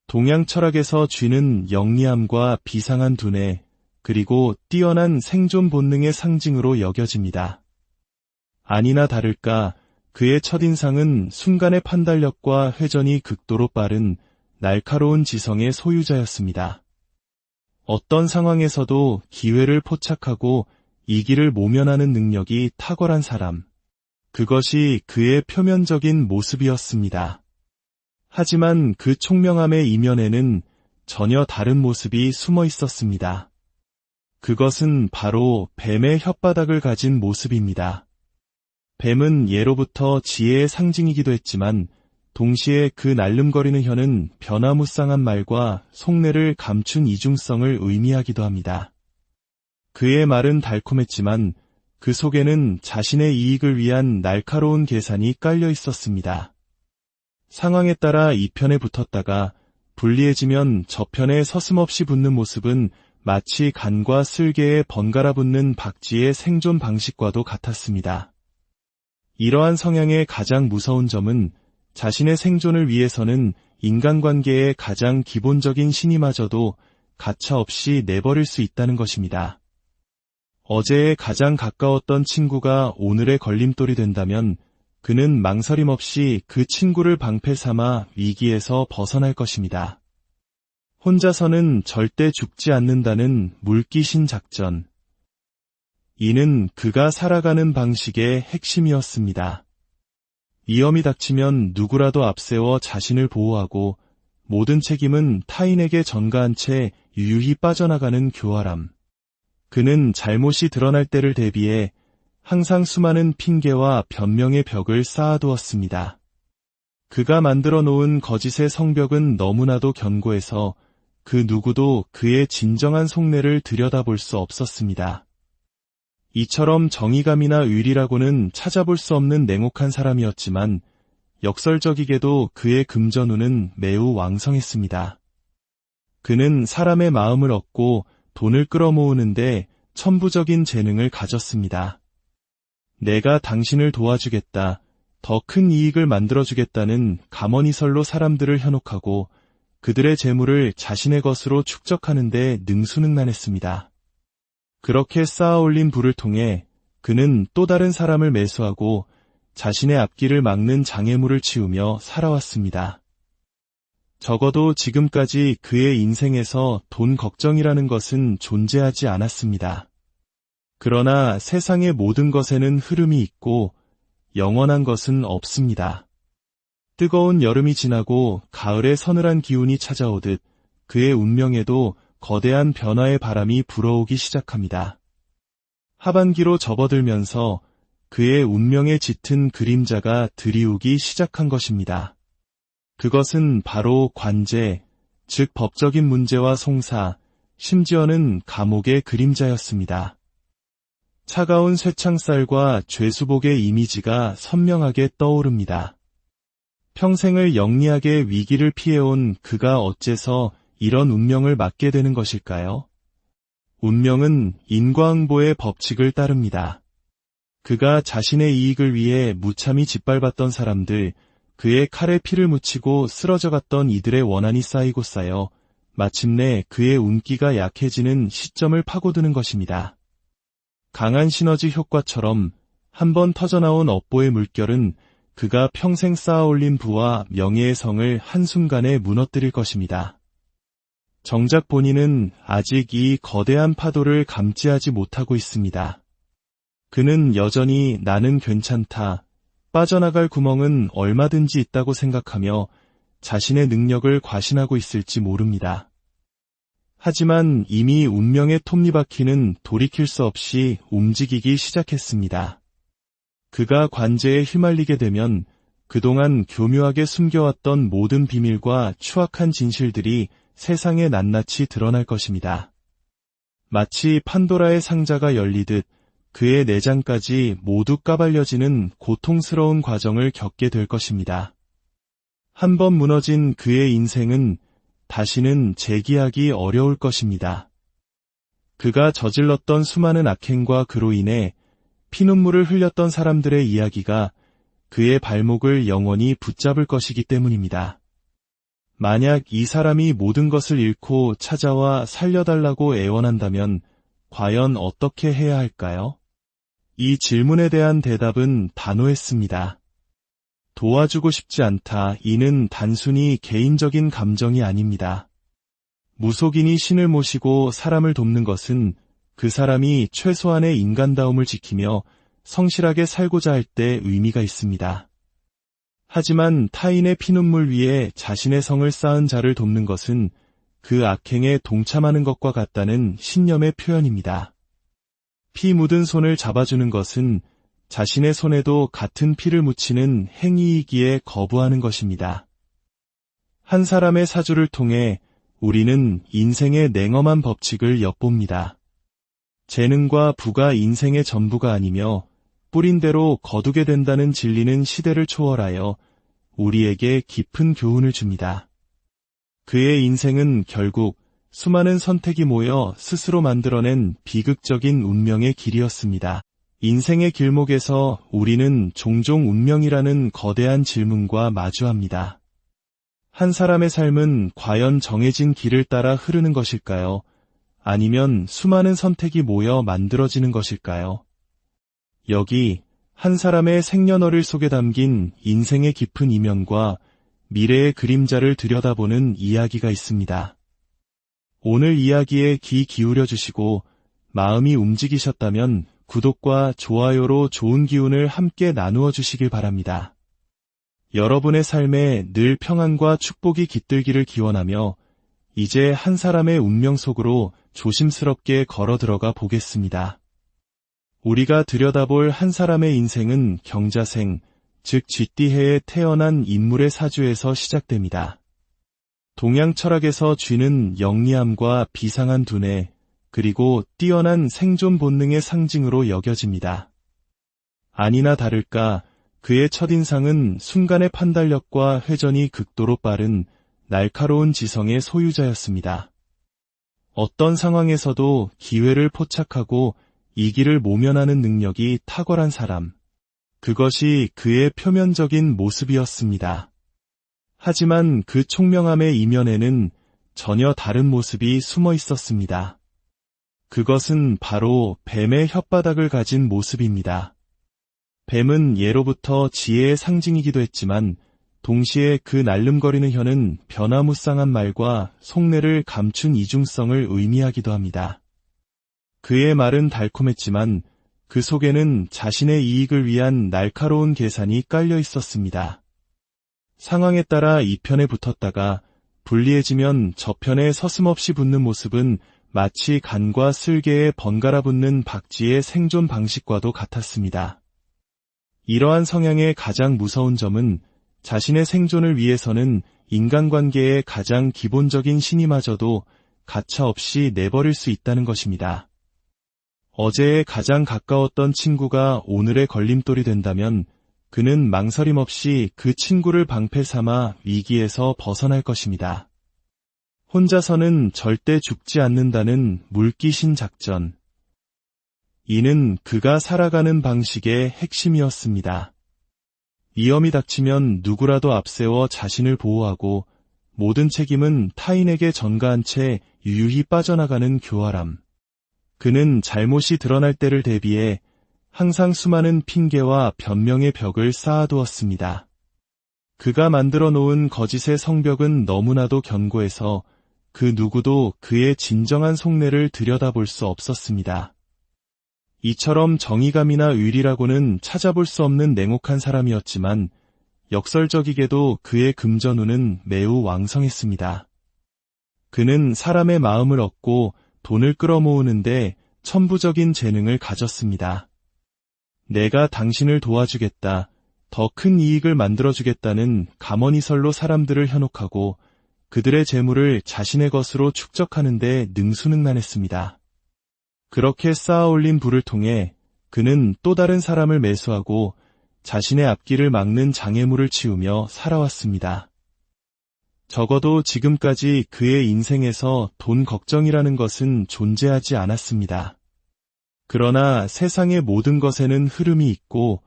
동양 철학에서 쥐는 영리함과 비상한 두뇌, 그리고 뛰어난 생존 본능의 상징으로 여겨집니다. 아니나 다를까 그의 첫인상은 순간의 판단력과 회전이 극도로 빠른 날카로운 지성의 소유자였습니다. 어떤 상황에서도 기회를 포착하고 이기를 모면하는 능력이 탁월한 사람, 그것이 그의 표면적인 모습이었습니다. 하지만 그 총명함의 이면에는 전혀 다른 모습이 숨어 있었습니다. 그것은 바로 뱀의 혓바닥을 가진 모습입니다. 뱀은 예로부터 지혜의 상징이기도 했지만 동시에 그 날름거리는 혀는 변화무쌍한 말과 속내를 감춘 이중성을 의미하기도 합니다. 그의 말은 달콤했지만 그 속에는 자신의 이익을 위한 날카로운 계산이 깔려 있었습니다. 상황에 따라 이 편에 붙었다가 불리해지면 저편에 서슴없이 붙는 모습은 마치 간과 쓸개에 번갈아 붙는 박쥐의 생존 방식과도 같았습니다. 이러한 성향의 가장 무서운 점은 자신의 생존을 위해서는 인간관계의 가장 기본적인 신의마저도 가차없이 내버릴 수 있다는 것입니다. 어제의 가장 가까웠던 친구가 오늘의 걸림돌이 된다면 그는 망설임 없이 그 친구를 방패 삼아 위기에서 벗어날 것입니다. 혼자서는 절대 죽지 않는다는 물귀신 작전. 이는 그가 살아가는 방식의 핵심이었습니다. 위험이 닥치면 누구라도 앞세워 자신을 보호하고 모든 책임은 타인에게 전가한 채 유유히 빠져나가는 교활함. 그는 잘못이 드러날 때를 대비해 항상 수많은 핑계와 변명의 벽을 쌓아두었습니다. 그가 만들어 놓은 거짓의 성벽은 너무나도 견고해서 그 누구도 그의 진정한 속내를 들여다볼 수 없었습니다. 이처럼 정의감이나 의리라고는 찾아볼 수 없는 냉혹한 사람이었지만 역설적이게도 그의 금전운은 매우 왕성했습니다. 그는 사람의 마음을 얻고 돈을 끌어모으는데 천부적인 재능을 가졌습니다. 내가 당신을 도와주겠다, 더 큰 이익을 만들어주겠다는 감언이설로 사람들을 현혹하고 그들의 재물을 자신의 것으로 축적하는 데 능수능란했습니다. 그렇게 쌓아올린 부를 통해 그는 또 다른 사람을 매수하고 자신의 앞길을 막는 장애물을 치우며 살아왔습니다. 적어도 지금까지 그의 인생에서 돈 걱정이라는 것은 존재하지 않았습니다. 그러나 세상의 모든 것에는 흐름이 있고 영원한 것은 없습니다. 뜨거운 여름이 지나고 가을의 서늘한 기운이 찾아오듯 그의 운명에도 거대한 변화의 바람이 불어오기 시작합니다. 하반기로 접어들면서 그의 운명에 짙은 그림자가 드리우기 시작한 것입니다. 그것은 바로 관제, 즉 법적인 문제와 송사, 심지어는 감옥의 그림자였습니다. 차가운 쇠창살과 죄수복의 이미지가 선명하게 떠오릅니다. 평생을 영리하게 위기를 피해온 그가 어째서 이런 운명을 맞게 되는 것일까요? 운명은 인과응보의 법칙을 따릅니다. 그가 자신의 이익을 위해 무참히 짓밟았던 사람들, 그의 칼에 피를 묻히고 쓰러져갔던 이들의 원한이 쌓이고 쌓여 마침내 그의 운기가 약해지는 시점을 파고드는 것입니다. 강한 시너지 효과처럼 한번 터져나온 업보의 물결은 그가 평생 쌓아올린 부와 명예의 성을 한순간에 무너뜨릴 것입니다. 정작 본인은 아직 이 거대한 파도를 감지하지 못하고 있습니다. 그는 여전히 나는 괜찮다, 빠져나갈 구멍은 얼마든지 있다고 생각하며 자신의 능력을 과신하고 있을지 모릅니다. 하지만 이미 운명의 톱니바퀴는 돌이킬 수 없이 움직이기 시작했습니다. 그가 관제에 휘말리게 되면 그동안 교묘하게 숨겨왔던 모든 비밀과 추악한 진실들이 세상에 낱낱이 드러날 것입니다. 마치 판도라의 상자가 열리듯 그의 내장까지 모두 까발려지는 고통스러운 과정을 겪게 될 것입니다. 한번 무너진 그의 인생은 다시는 재기하기 어려울 것입니다. 그가 저질렀던 수많은 악행과 그로 인해 피눈물을 흘렸던 사람들의 이야기가 그의 발목을 영원히 붙잡을 것이기 때문입니다. 만약 이 사람이 모든 것을 잃고 찾아와 살려달라고 애원한다면 과연 어떻게 해야 할까요? 이 질문에 대한 대답은 단호했습니다. 도와주고 싶지 않다. 이는 단순히 개인적인 감정이 아닙니다. 무속인이 신을 모시고 사람을 돕는 것은 그 사람이 최소한의 인간다움을 지키며 성실하게 살고자 할 때 의미가 있습니다. 하지만 타인의 피눈물 위에 자신의 성을 쌓은 자를 돕는 것은 그 악행에 동참하는 것과 같다는 신념의 표현입니다. 피 묻은 손을 잡아주는 것은 자신의 손에도 같은 피를 묻히는 행위이기에 거부하는 것입니다. 한 사람의 사주를 통해 우리는 인생의 냉엄한 법칙을 엿봅니다. 재능과 부가 인생의 전부가 아니며 뿌린 대로 거두게 된다는 진리는 시대를 초월하여 우리에게 깊은 교훈을 줍니다. 그의 인생은 결국 수많은 선택이 모여 스스로 만들어낸 비극적인 운명의 길이었습니다. 인생의 길목에서 우리는 종종 운명이라는 거대한 질문과 마주합니다. 한 사람의 삶은 과연 정해진 길을 따라 흐르는 것일까요? 아니면 수많은 선택이 모여 만들어지는 것일까요? 여기 한 사람의 생년월일 속에 담긴 인생의 깊은 이면과 미래의 그림자를 들여다보는 이야기가 있습니다. 오늘 이야기에 귀 기울여 주시고 마음이 움직이셨다면 구독과 좋아요로 좋은 기운을 함께 나누어 주시길 바랍니다. 여러분의 삶에 늘 평안과 축복이 깃들기를 기원하며 이제 한 사람의 운명 속으로 조심스럽게 걸어 들어가 보겠습니다. 우리가 들여다볼 한 사람의 인생은 경자생, 즉 쥐띠해에 태어난 인물의 사주에서 시작됩니다. 동양 철학에서 쥐는 영리함과 비상한 두뇌, 그리고 뛰어난 생존 본능의 상징으로 여겨집니다. 아니나 다를까 그의 첫인상은 순간의 판단력과 회전이 극도로 빠른 날카로운 지성의 소유자였습니다. 어떤 상황에서도 기회를 포착하고 이기를 모면하는 능력이 탁월한 사람, 그것이 그의 표면적인 모습이었습니다. 하지만 그 총명함의 이면에는 전혀 다른 모습이 숨어 있었습니다. 그것은 바로 뱀의 혓바닥을 가진 모습입니다. 뱀은 예로부터 지혜의 상징이기도 했지만 동시에 그 날름거리는 혀는 변화무쌍한 말과 속내를 감춘 이중성을 의미하기도 합니다. 그의 말은 달콤했지만 그 속에는 자신의 이익을 위한 날카로운 계산이 깔려 있었습니다. 상황에 따라 이 편에 붙었다가 불리해지면 저편에 서슴없이 붙는 모습은 마치 간과 쓸개에 번갈아 붙는 박쥐의 생존 방식과도 같았습니다. 이러한 성향의 가장 무서운 점은 자신의 생존을 위해서는 인간관계의 가장 기본적인 신의마저도 가차없이 내버릴 수 있다는 것입니다. 어제의 가장 가까웠던 친구가 오늘의 걸림돌이 된다면 그는 망설임 없이 그 친구를 방패 삼아 위기에서 벗어날 것입니다. 혼자서는 절대 죽지 않는다는 물귀신 작전. 이는 그가 살아가는 방식의 핵심이었습니다. 위험이 닥치면 누구라도 앞세워 자신을 보호하고 모든 책임은 타인에게 전가한 채 유유히 빠져나가는 교활함. 그는 잘못이 드러날 때를 대비해 항상 수많은 핑계와 변명의 벽을 쌓아두었습니다. 그가 만들어 놓은 거짓의 성벽은 너무나도 견고해서 그 누구도 그의 진정한 속내를 들여다볼 수 없었습니다. 이처럼 정의감이나 의리라고는 찾아볼 수 없는 냉혹한 사람이었지만 역설적이게도 그의 금전운은 매우 왕성했습니다. 그는 사람의 마음을 얻고 돈을 끌어모으는데 천부적인 재능을 가졌습니다. 내가 당신을 도와주겠다, 더 큰 이익을 만들어주겠다는 감언이설로 사람들을 현혹하고 그들의 재물을 자신의 것으로 축적하는 데 능수능란했습니다. 그렇게 쌓아올린 부를 통해 그는 또 다른 사람을 매수하고 자신의 앞길을 막는 장애물을 치우며 살아왔습니다. 적어도 지금까지 그의 인생에서 돈 걱정이라는 것은 존재하지 않았습니다. 그러나 세상의 모든 것에는 흐름이 있고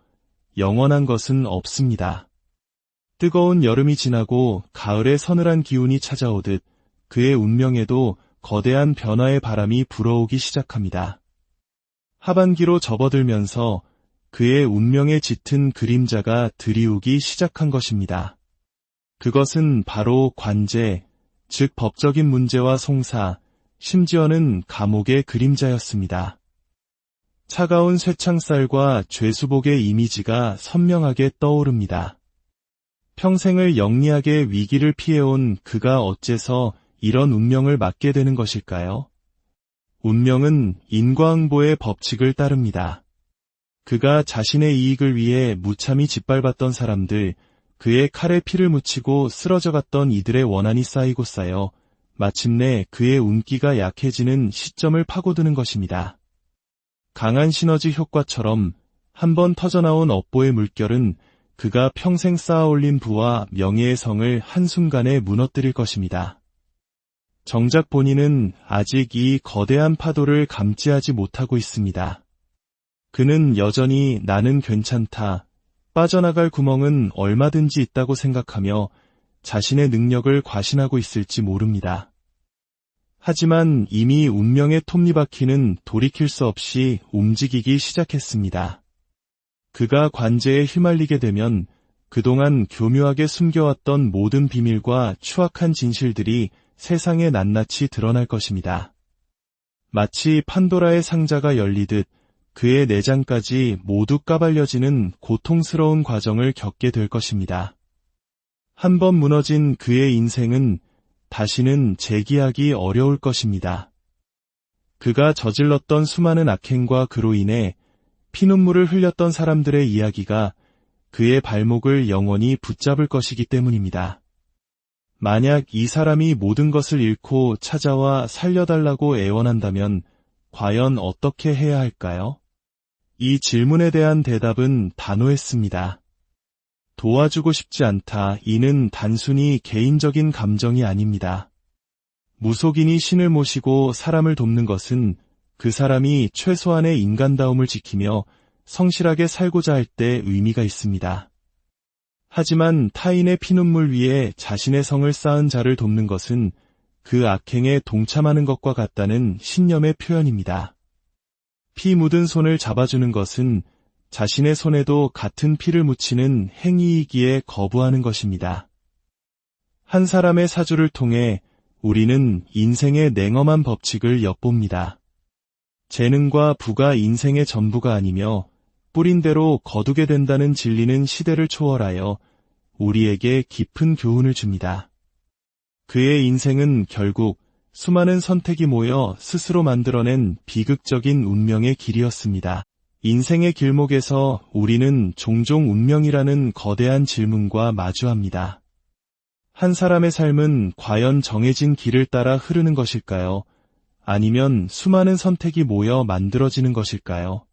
영원한 것은 없습니다. 뜨거운 여름이 지나고 가을의 서늘한 기운이 찾아오듯 그의 운명에도 거대한 변화의 바람이 불어오기 시작합니다. 하반기로 접어들면서 그의 운명에 짙은 그림자가 드리우기 시작한 것입니다. 그것은 바로 관제, 즉 법적인 문제와 송사, 심지어는 감옥의 그림자였습니다. 차가운 쇠창살과 죄수복의 이미지가 선명하게 떠오릅니다. 평생을 영리하게 위기를 피해온 그가 어째서 이런 운명을 맞게 되는 것일까요? 운명은 인과응보의 법칙을 따릅니다. 그가 자신의 이익을 위해 무참히 짓밟았던 사람들, 그의 칼에 피를 묻히고 쓰러져갔던 이들의 원한이 쌓이고 쌓여 마침내 그의 운기가 약해지는 시점을 파고드는 것입니다. 강한 시너지 효과처럼 한번 터져나온 업보의 물결은 그가 평생 쌓아올린 부와 명예의 성을 한순간에 무너뜨릴 것입니다. 정작 본인은 아직 이 거대한 파도를 감지하지 못하고 있습니다. 그는 여전히 나는 괜찮다, 빠져나갈 구멍은 얼마든지 있다고 생각하며 자신의 능력을 과신하고 있을지 모릅니다. 하지만 이미 운명의 톱니바퀴는 돌이킬 수 없이 움직이기 시작했습니다. 그가 관제에 휘말리게 되면 그동안 교묘하게 숨겨왔던 모든 비밀과 추악한 진실들이 세상에 낱낱이 드러날 것입니다. 마치 판도라의 상자가 열리듯 그의 내장까지 모두 까발려지는 고통스러운 과정을 겪게 될 것입니다. 한번 무너진 그의 인생은 다시는 재기하기 어려울 것입니다. 그가 저질렀던 수많은 악행과 그로 인해 피눈물을 흘렸던 사람들의 이야기가 그의 발목을 영원히 붙잡을 것이기 때문입니다. 만약 이 사람이 모든 것을 잃고 찾아와 살려달라고 애원한다면 과연 어떻게 해야 할까요? 이 질문에 대한 대답은 단호했습니다. 도와주고 싶지 않다. 이는 단순히 개인적인 감정이 아닙니다. 무속인이 신을 모시고 사람을 돕는 것은 그 사람이 최소한의 인간다움을 지키며 성실하게 살고자 할 때 의미가 있습니다. 하지만 타인의 피눈물 위에 자신의 성을 쌓은 자를 돕는 것은 그 악행에 동참하는 것과 같다는 신념의 표현입니다. 피 묻은 손을 잡아주는 것은 자신의 손에도 같은 피를 묻히는 행위이기에 거부하는 것입니다. 한 사람의 사주를 통해 우리는 인생의 냉엄한 법칙을 엿봅니다. 재능과 부가 인생의 전부가 아니며 뿌린 대로 거두게 된다는 진리는 시대를 초월하여 우리에게 깊은 교훈을 줍니다. 그의 인생은 결국 수많은 선택이 모여 스스로 만들어낸 비극적인 운명의 길이었습니다. 인생의 길목에서 우리는 종종 운명이라는 거대한 질문과 마주합니다. 한 사람의 삶은 과연 정해진 길을 따라 흐르는 것일까요? 아니면 수많은 선택이 모여 만들어지는 것일까요?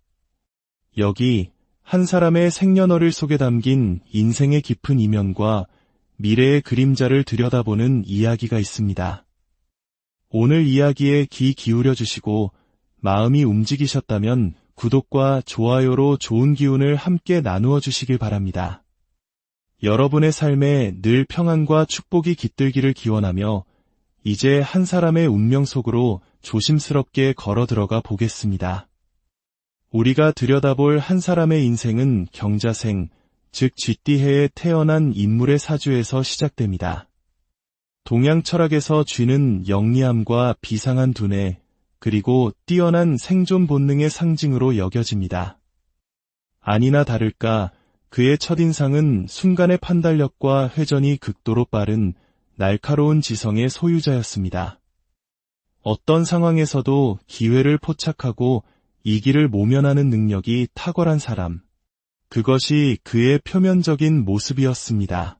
여기 한 사람의 생년월일 속에 담긴 인생의 깊은 이면과 미래의 그림자를 들여다보는 이야기가 있습니다. 오늘 이야기에 귀 기울여 주시고 마음이 움직이셨다면 구독과 좋아요로 좋은 기운을 함께 나누어 주시길 바랍니다. 여러분의 삶에 늘 평안과 축복이 깃들기를 기원하며 이제 한 사람의 운명 속으로 조심스럽게 걸어 들어가 보겠습니다. 우리가 들여다볼 한 사람의 인생은 경자생, 즉 쥐띠해에 태어난 인물의 사주에서 시작됩니다. 동양 철학에서 쥐는 영리함과 비상한 두뇌, 그리고 뛰어난 생존 본능의 상징으로 여겨집니다. 아니나 다를까 그의 첫인상은 순간의 판단력과 회전이 극도로 빠른 날카로운 지성의 소유자였습니다. 어떤 상황에서도 기회를 포착하고 이기를 모면하는 능력이 탁월한 사람. 그것이 그의 표면적인 모습이었습니다.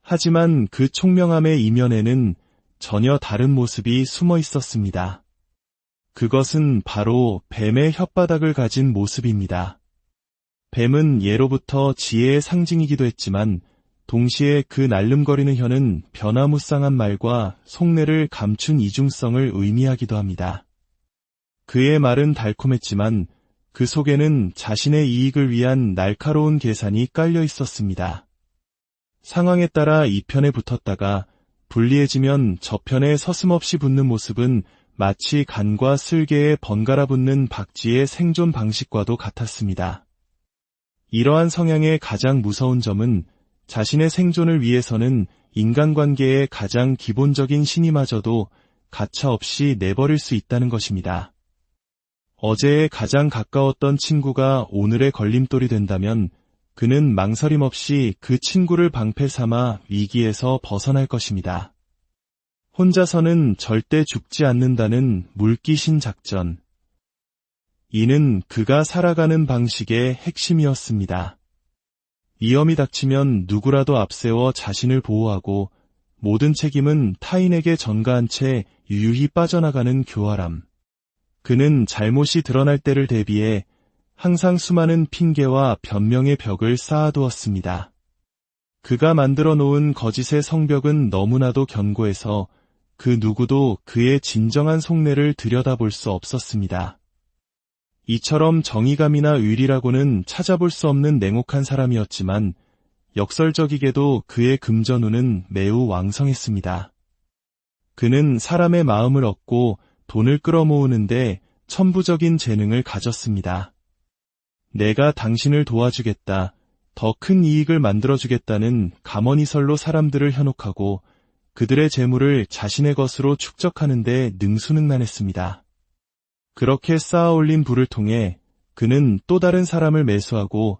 하지만 그 총명함의 이면에는 전혀 다른 모습이 숨어 있었습니다. 그것은 바로 뱀의 혓바닥을 가진 모습입니다. 뱀은 예로부터 지혜의 상징이기도 했지만 동시에 그 날름거리는 혀는 변화무쌍한 말과 속내를 감춘 이중성을 의미하기도 합니다. 그의 말은 달콤했지만 그 속에는 자신의 이익을 위한 날카로운 계산이 깔려 있었습니다. 상황에 따라 이 편에 붙었다가 불리해지면 저편에 서슴없이 붙는 모습은 마치 간과 쓸개에 번갈아 붙는 박쥐의 생존 방식과도 같았습니다. 이러한 성향의 가장 무서운 점은 자신의 생존을 위해서는 인간관계의 가장 기본적인 신의마저도 가차없이 내버릴 수 있다는 것입니다. 어제의 가장 가까웠던 친구가 오늘의 걸림돌이 된다면 그는 망설임 없이 그 친구를 방패 삼아 위기에서 벗어날 것입니다. 혼자서는 절대 죽지 않는다는 물귀신 작전. 이는 그가 살아가는 방식의 핵심이었습니다. 위험이 닥치면 누구라도 앞세워 자신을 보호하고 모든 책임은 타인에게 전가한 채 유유히 빠져나가는 교활함. 그는 잘못이 드러날 때를 대비해 항상 수많은 핑계와 변명의 벽을 쌓아두었습니다. 그가 만들어 놓은 거짓의 성벽은 너무나도 견고해서 그 누구도 그의 진정한 속내를 들여다볼 수 없었습니다. 이처럼 정의감이나 의리라고는 찾아볼 수 없는 냉혹한 사람이었지만 역설적이게도 그의 금전운은 매우 왕성했습니다. 그는 사람의 마음을 얻고 돈을 끌어모으는데 천부적인 재능을 가졌습니다. 내가 당신을 도와주겠다, 더 큰 이익을 만들어주겠다는 감언이설로 사람들을 현혹하고 그들의 재물을 자신의 것으로 축적하는 데 능수능란했습니다. 그렇게 쌓아올린 부를 통해 그는 또 다른 사람을 매수하고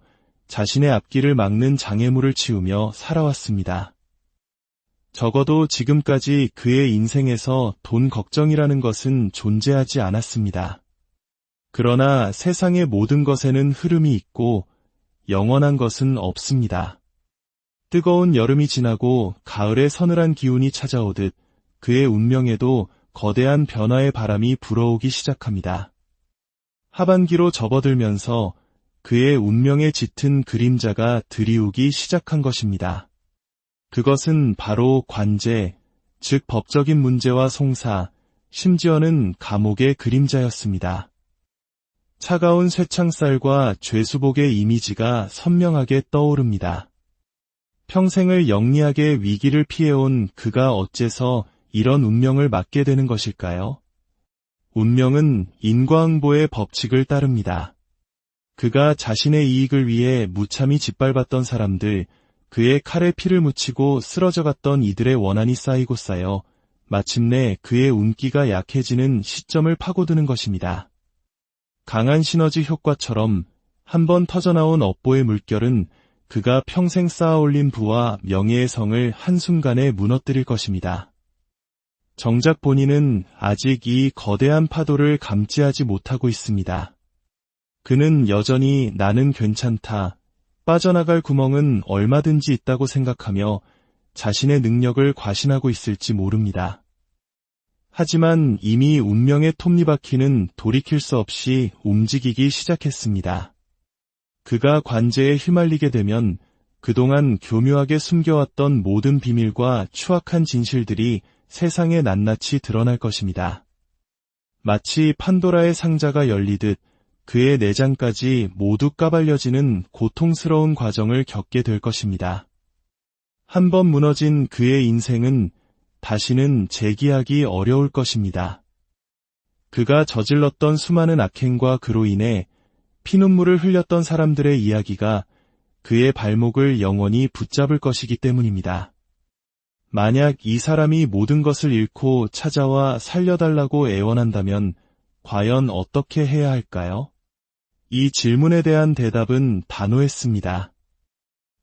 자신의 앞길을 막는 장애물을 치우며 살아왔습니다. 적어도 지금까지 그의 인생에서 돈 걱정이라는 것은 존재하지 않았습니다. 그러나 세상의 모든 것에는 흐름이 있고 영원한 것은 없습니다. 뜨거운 여름이 지나고 가을의 서늘한 기운이 찾아오듯 그의 운명에도 거대한 변화의 바람이 불어오기 시작합니다. 하반기로 접어들면서 그의 운명에 짙은 그림자가 드리우기 시작한 것입니다. 그것은 바로 관제, 즉 법적인 문제와 송사, 심지어는 감옥의 그림자였습니다. 차가운 쇠창살과 죄수복의 이미지가 선명하게 떠오릅니다. 평생을 영리하게 위기를 피해온 그가 어째서 이런 운명을 맞게 되는 것일까요? 운명은 인과응보의 법칙을 따릅니다. 그가 자신의 이익을 위해 무참히 짓밟았던 사람들, 그의 칼에 피를 묻히고 쓰러져갔던 이들의 원한이 쌓이고 쌓여 마침내 그의 운기가 약해지는 시점을 파고드는 것입니다. 강한 시너지 효과처럼 한번 터져나온 업보의 물결은 그가 평생 쌓아올린 부와 명예의 성을 한순간에 무너뜨릴 것입니다. 정작 본인은 아직 이 거대한 파도를 감지하지 못하고 있습니다. 그는 여전히 나는 괜찮다, 빠져나갈 구멍은 얼마든지 있다고 생각하며 자신의 능력을 과신하고 있을지 모릅니다. 하지만 이미 운명의 톱니바퀴는 돌이킬 수 없이 움직이기 시작했습니다. 그가 관제에 휘말리게 되면 그동안 교묘하게 숨겨왔던 모든 비밀과 추악한 진실들이 세상에 낱낱이 드러날 것입니다. 마치 판도라의 상자가 열리듯 그의 내장까지 모두 까발려지는 고통스러운 과정을 겪게 될 것입니다. 한번 무너진 그의 인생은 다시는 재기하기 어려울 것입니다. 그가 저질렀던 수많은 악행과 그로 인해 피눈물을 흘렸던 사람들의 이야기가 그의 발목을 영원히 붙잡을 것이기 때문입니다. 만약 이 사람이 모든 것을 잃고 찾아와 살려달라고 애원한다면 과연 어떻게 해야 할까요? 이 질문에 대한 대답은 단호했습니다.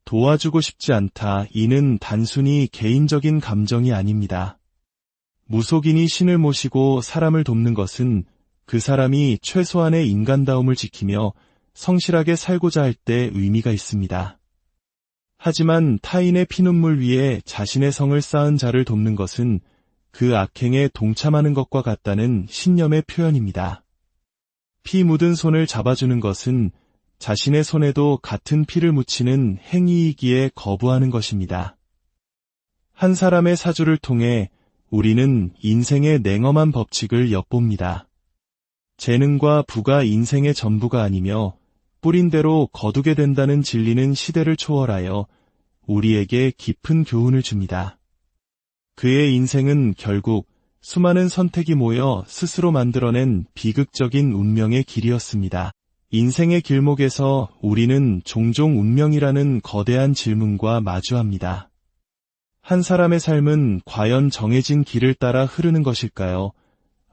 도와주고 싶지 않다. 이는 단순히 개인적인 감정이 아닙니다. 무속인이 신을 모시고 사람을 돕는 것은 그 사람이 최소한의 인간다움을 지키며 성실하게 살고자 할 때 의미가 있습니다. 하지만 타인의 피눈물 위에 자신의 성을 쌓은 자를 돕는 것은 그 악행에 동참하는 것과 같다는 신념의 표현입니다. 피 묻은 손을 잡아주는 것은 자신의 손에도 같은 피를 묻히는 행위이기에 거부하는 것입니다. 한 사람의 사주를 통해 우리는 인생의 냉엄한 법칙을 엿봅니다. 재능과 부가 인생의 전부가 아니며 뿌린 대로 거두게 된다는 진리는 시대를 초월하여 우리에게 깊은 교훈을 줍니다. 그의 인생은 결국 수많은 선택이 모여 스스로 만들어낸 비극적인 운명의 길이었습니다. 인생의 길목에서 우리는 종종 운명이라는 거대한 질문과 마주합니다. 한 사람의 삶은 과연 정해진 길을 따라 흐르는 것일까요?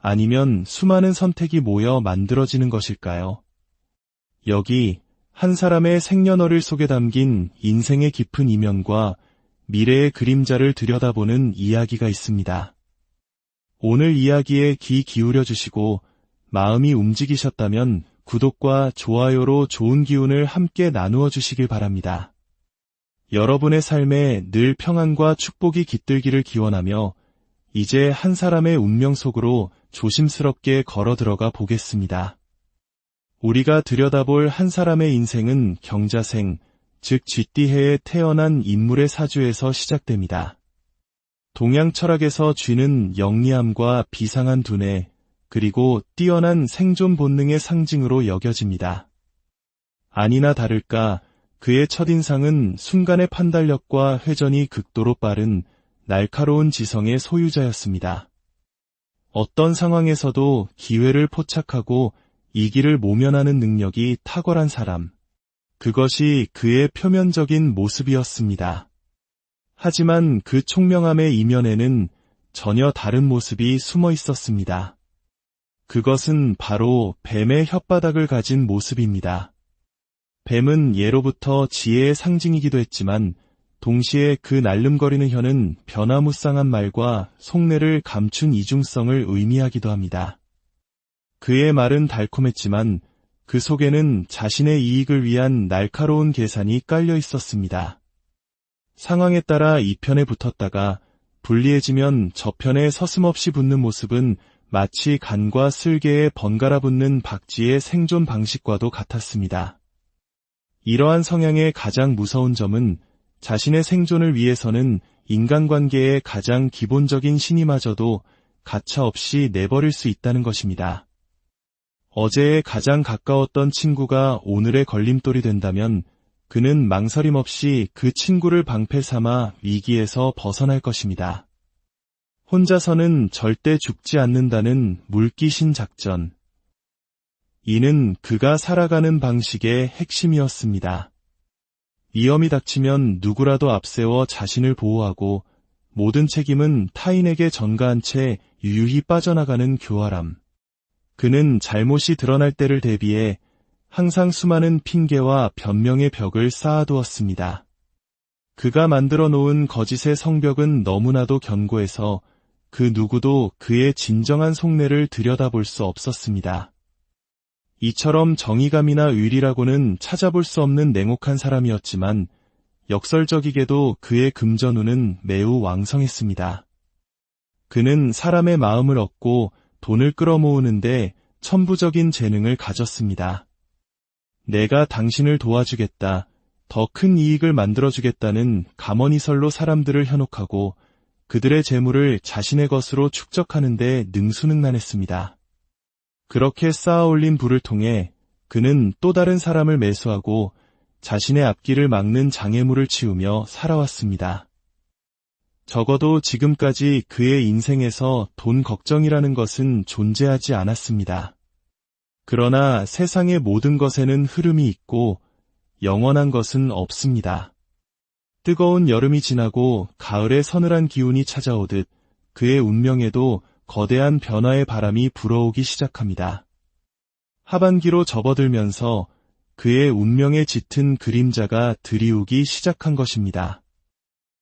아니면 수많은 선택이 모여 만들어지는 것일까요? 여기 한 사람의 생년월일 속에 담긴 인생의 깊은 이면과 미래의 그림자를 들여다보는 이야기가 있습니다. 오늘 이야기에 귀 기울여 주시고 마음이 움직이셨다면 구독과 좋아요로 좋은 기운을 함께 나누어 주시길 바랍니다. 여러분의 삶에 늘 평안과 축복이 깃들기를 기원하며 이제 한 사람의 운명 속으로 조심스럽게 걸어 들어가 보겠습니다. 우리가 들여다볼 한 사람의 인생은 경자생, 즉 쥐띠해에 태어난 인물의 사주에서 시작됩니다. 동양 철학에서 쥐는 영리함과 비상한 두뇌, 그리고 뛰어난 생존 본능의 상징으로 여겨집니다. 아니나 다를까 그의 첫인상은 순간의 판단력과 회전이 극도로 빠른 날카로운 지성의 소유자였습니다. 어떤 상황에서도 기회를 포착하고 이기를 모면하는 능력이 탁월한 사람. 그것이 그의 표면적인 모습이었습니다. 하지만 그 총명함의 이면에는 전혀 다른 모습이 숨어 있었습니다. 그것은 바로 뱀의 혓바닥을 가진 모습입니다. 뱀은 예로부터 지혜의 상징이기도 했지만 동시에 그 날름거리는 혀는 변화무쌍한 말과 속내를 감춘 이중성을 의미하기도 합니다. 그의 말은 달콤했지만 그 속에는 자신의 이익을 위한 날카로운 계산이 깔려 있었습니다. 상황에 따라 이 편에 붙었다가 불리해지면 저편에 서슴없이 붙는 모습은 마치 간과 쓸개에 번갈아 붙는 박쥐의 생존 방식과도 같았습니다. 이러한 성향의 가장 무서운 점은 자신의 생존을 위해서는 인간관계의 가장 기본적인 신의마저도 가차없이 내버릴 수 있다는 것입니다. 어제의 가장 가까웠던 친구가 오늘의 걸림돌이 된다면 그는 망설임 없이 그 친구를 방패 삼아 위기에서 벗어날 것입니다. 혼자서는 절대 죽지 않는다는 물귀신 작전. 이는 그가 살아가는 방식의 핵심이었습니다. 위험이 닥치면 누구라도 앞세워 자신을 보호하고 모든 책임은 타인에게 전가한 채 유유히 빠져나가는 교활함. 그는 잘못이 드러날 때를 대비해 항상 수많은 핑계와 변명의 벽을 쌓아두었습니다. 그가 만들어 놓은 거짓의 성벽은 너무나도 견고해서 그 누구도 그의 진정한 속내를 들여다볼 수 없었습니다. 이처럼 정의감이나 의리라고는 찾아볼 수 없는 냉혹한 사람이었지만 역설적이게도 그의 금전운은 매우 왕성했습니다. 그는 사람의 마음을 얻고 돈을 끌어모으는데 천부적인 재능을 가졌습니다. 내가 당신을 도와주겠다, 더 큰 이익을 만들어주겠다는 감언이설로 사람들을 현혹하고 그들의 재물을 자신의 것으로 축적하는 데 능수능란했습니다. 그렇게 쌓아올린 부를 통해 그는 또 다른 사람을 매수하고 자신의 앞길을 막는 장애물을 치우며 살아왔습니다. 적어도 지금까지 그의 인생에서 돈 걱정이라는 것은 존재하지 않았습니다. 그러나 세상의 모든 것에는 흐름이 있고 영원한 것은 없습니다. 뜨거운 여름이 지나고 가을의 서늘한 기운이 찾아오듯 그의 운명에도 거대한 변화의 바람이 불어오기 시작합니다. 하반기로 접어들면서 그의 운명에 짙은 그림자가 드리우기 시작한 것입니다.